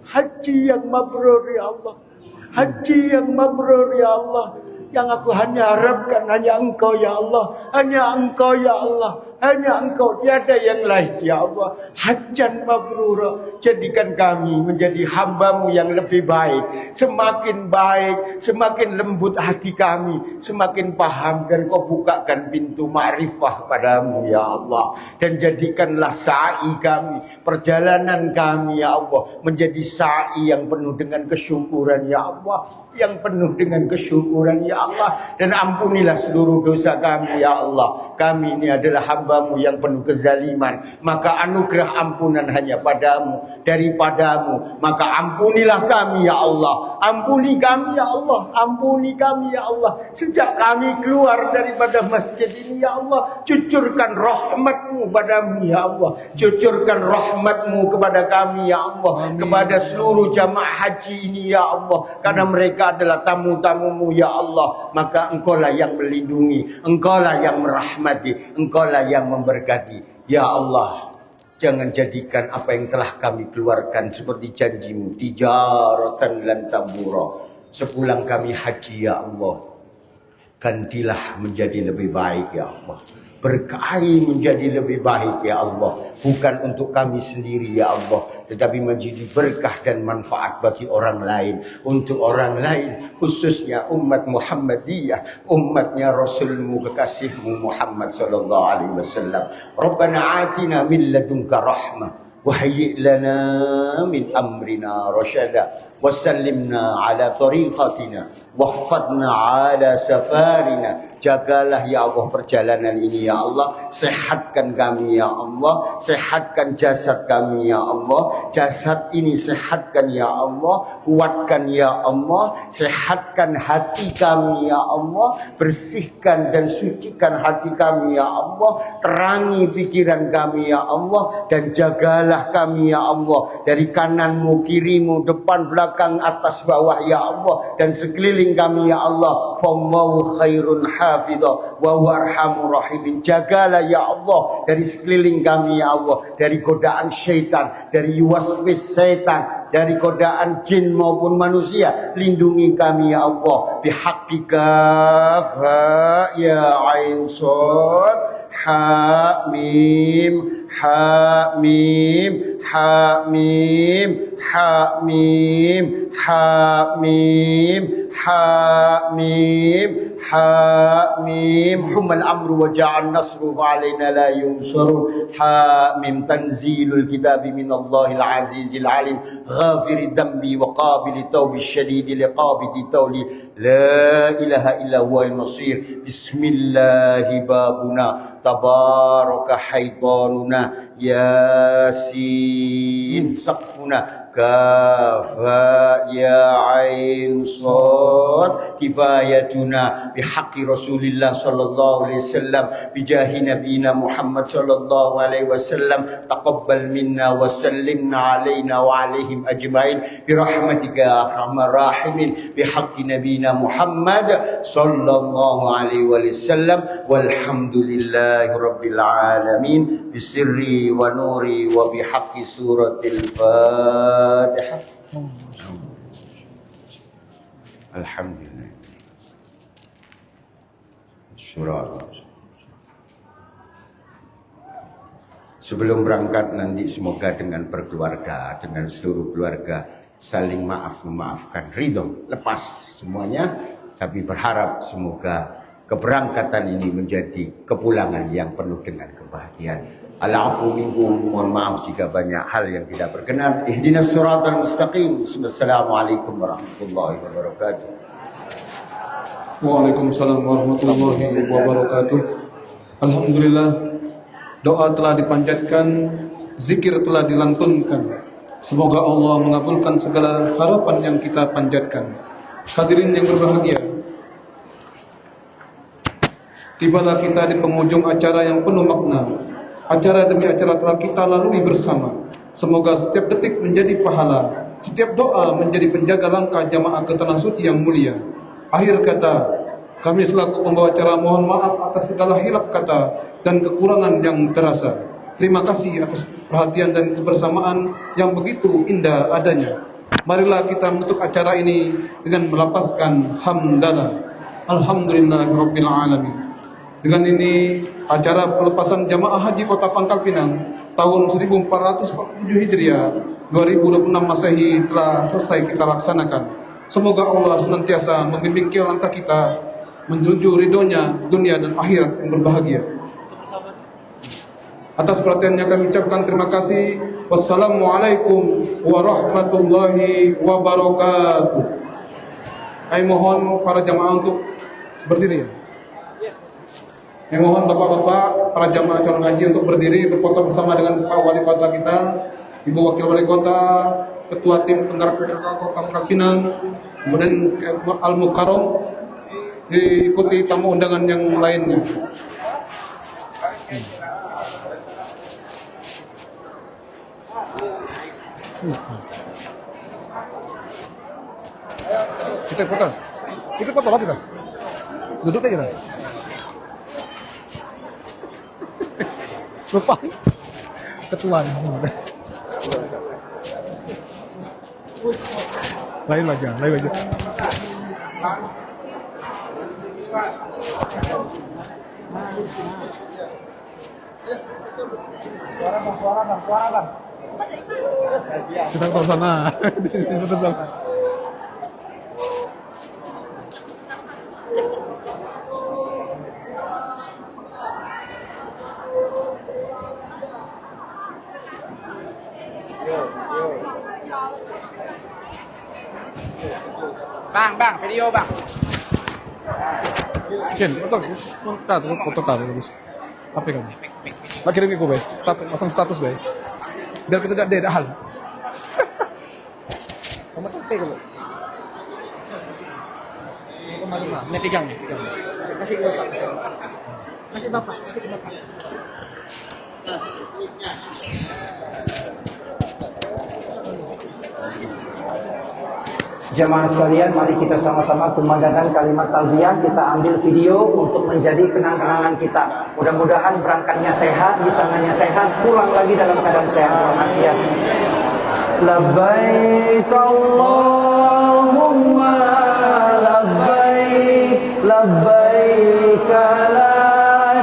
Haji yang mabrur ya Allah. Haji yang mabrur ya Allah. Yang aku hanya harapkan hanya Engkau ya Allah. Hanya Engkau ya Allah. Hanya Engkau, tiada yang lain ya Allah. Hajjan mabrura. Jadikan kami menjadi hamba-Mu yang lebih baik. Semakin baik, semakin lembut hati kami. Semakin paham dan Kau bukakan pintu ma'rifah padamu ya Allah. Dan jadikanlah sa'i kami, perjalanan kami ya Allah, menjadi sa'i yang penuh dengan kesyukuran ya Allah. Yang penuh dengan kesyukuran ya Allah. Dan ampunilah seluruh dosa kami ya Allah. Kami ini adalah hamba-Mu yang penuh kezaliman. Maka anugerah ampunan hanya padamu, daripadamu. Maka ampunilah kami ya Allah. Ampuni kami ya Allah. Ampuni kami ya Allah. Sejak kami keluar daripada masjid ini ya Allah, cucurkan rahmat-Mu padamu ya Allah. Cucurkan rahmat-Mu kepada kami ya Allah. Kepada seluruh jamaah haji ini ya Allah. Karena mereka adalah tamu-tamu-Mu ya Allah. Maka Engkaulah yang melindungi, Engkaulah yang merahmati, Engkaulah yang memberkati. Ya Allah, jangan jadikan apa yang telah kami keluarkan seperti janji-Mu, tijaratan lan tabura. Sepulang kami haji ya Allah, gantilah menjadi lebih baik ya Allah. Berkahi menjadi lebih baik ya Allah. Bukan untuk kami sendiri ya Allah, tetapi menjadi berkah dan manfaat bagi orang lain. Untuk orang lain, khususnya umat Muhammadiyah, umatnya Rasul-Mu, kekasih-Mu Muhammad sallallahu alaihi wasallam. Rabbana atina min ladunka rahmah wa hayyi' lana min amrina rasyada wa sallimna ala tariqatina wahfadna ala safarina. Jagalah ya Allah perjalanan ini ya Allah. Sehatkan kami ya Allah. Sehatkan jasad kami ya Allah. Jasad ini sehatkan ya Allah. Kuatkan ya Allah. Sehatkan hati kami ya Allah. Bersihkan dan sucikan hati kami ya Allah. Terangi pikiran kami ya Allah. Dan jagalah kami ya Allah dari kananmu, kirimu, depan, belakang, atas, bawah ya Allah. Dan sekeliling kami ya Allah. Fallahu khairun hafidha wa huwa arhamur rahimin. Jagalah ya Allah dari sekeliling kami ya Allah, dari godaan syaitan, dari waswis syaitan, dari godaan jin maupun manusia. Lindungi kami ya Allah bihaqqika fa ya ain sad ha mim ha mim ha mim ha mim ha mim ha mim ha mim humal amru wa ja'an nasru alaina la yunsur ha mim tanzilul kitabi minallahil azizil alim ghafiri dambi wa qabili tawbi syadidi liqabidi tawli la ilaha illa huwal masir. Bismillahi babuna tabaraka haitanuna Yasin. Saqfuna kaf ha ya ain sad. Kifayatuna bihaqqi Rasulillah sallallahu alaihi wasallam bijahi nabiyina Muhammad sallallahu alaihi wasallam. Taqabbal minna wa sallimna alaina wa alaihim ajmain birahmatika ya arhamar rahimin bihaqqi nabiyina Muhammad sallallahu alaihi wasallam. Walhamdulillahi rabbil alamin bisirri wa nuri wa bihaqqi suratil Fatihah. Alhamdulillah. Surah. Sebelum berangkat nanti semoga dengan berkeluarga, dengan seluruh keluarga saling memaafkan, ridho, lepas semuanya. Tapi berharap semoga keberangkatan ini menjadi kepulangan yang penuh dengan kebahagiaan. Al-afu minkum, mohon maaf jika banyak hal yang tidak berkenan. Ihdinas siratal mustaqim. Assalamualaikum warahmatullahi wabarakatuh. Waalaikumsalam warahmatullahi wabarakatuh. Alhamdulillah, doa telah dipanjatkan, zikir telah dilantunkan. Semoga Allah mengabulkan segala harapan yang kita panjatkan. Hadirin yang berbahagia, tibalah kita di penghujung acara yang penuh makna. Acara demi acara telah kita lalui bersama. Semoga setiap detik menjadi pahala, setiap doa menjadi penjaga langkah jamaah ke tanah suci yang mulia. Akhir kata, kami selaku pembawa acara mohon maaf atas segala hilaf kata dan kekurangan yang terasa. Terima kasih atas perhatian dan kebersamaan yang begitu indah adanya. Marilah kita menutup acara ini dengan melapaskan hamdalah. Alhamdulillahirabbil alamin. Dengan ini acara pelepasan jamaah haji Kota Pangkal Pinang tahun 1447 Hijriah 2026 Masehi telah selesai kita laksanakan. Semoga Allah senantiasa membimbing langkah kita menuju ridhonya dunia dan akhirat yang berbahagia. Atas perhatiannya kami ucapkan terima kasih. Wassalamualaikum warahmatullahi wabarakatuh. Kami mohon para jamaah untuk berdiri. Kami mohon bapak-bapak, para jamaah calon haji untuk berdiri berfoto bersama dengan Pak Wali Kota kita, Ibu Wakil Wali Kota, Ketua Tim Penggerak PKK Kota Pangkal Pinang, kemudian Al-Mukarram, diikuti tamu undangan yang lainnya. Kita foto. Ikut foto lah kita. Duduk aja kita. Lupa. Ketua. Lain aja. Suara bang. Kita ke sana. Bang, video bang. Ken, foto bagus. Apa kamu? Lah kirim ke gue, pasang status be. Biar kita tidak ada hal. Kamu tete kalau. Ini pegang. Kasih ke bapak. Kasih bapak. Jemaah sekalian, mari kita sama-sama kumandangkan kalimat talbiyah. Kita ambil video untuk menjadi kenang-kenangan kita. Mudah-mudahan berangkatnya sehat, di sananya sehat, pulang lagi dalam keadaan sehat walafiat. Labbaik Allahumma labbaik, labbaik la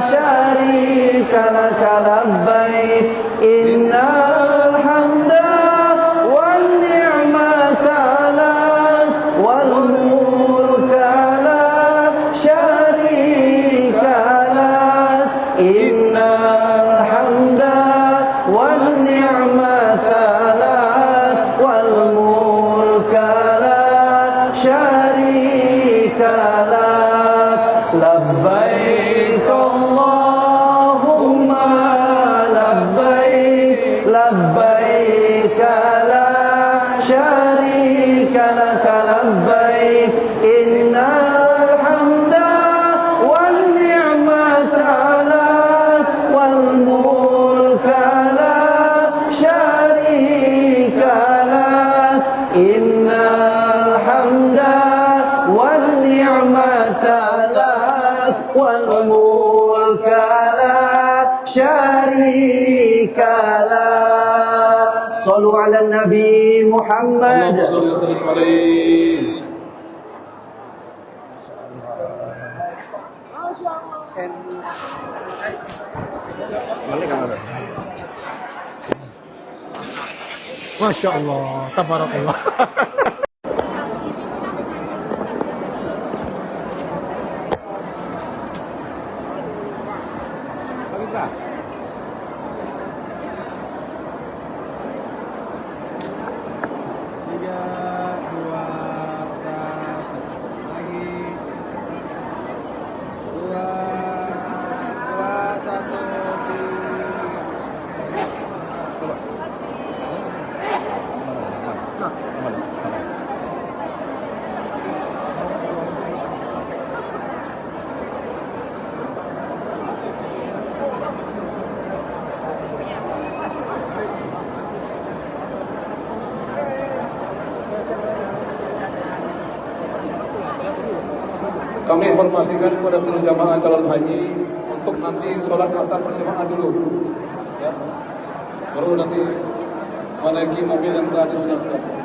syarika laka labbaik, innal hamda wan ni'mata wal mulka la syarika lak, innal hamda wan ni'mata lak wal mulka la syarika lak. شريك لك لبيك إن الحمد والنعمة لك والملك لا شريك لك إن الحمد والنعمة لك والملك لا شريك لك صلوا على النبي محمد Allahumma sholli wa sallim alaihi. Masya Allah, tabarakallah. Kami informasikan kepada seluruh jamaah calon haji untuk nanti sholat asar berjamaah dulu, ya. Baru nanti menaiki mobil yang telah disiapkan.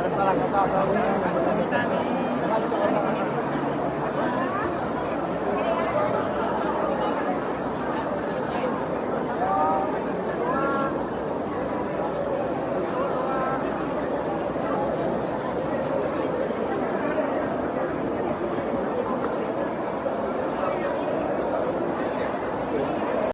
Ada salah kata,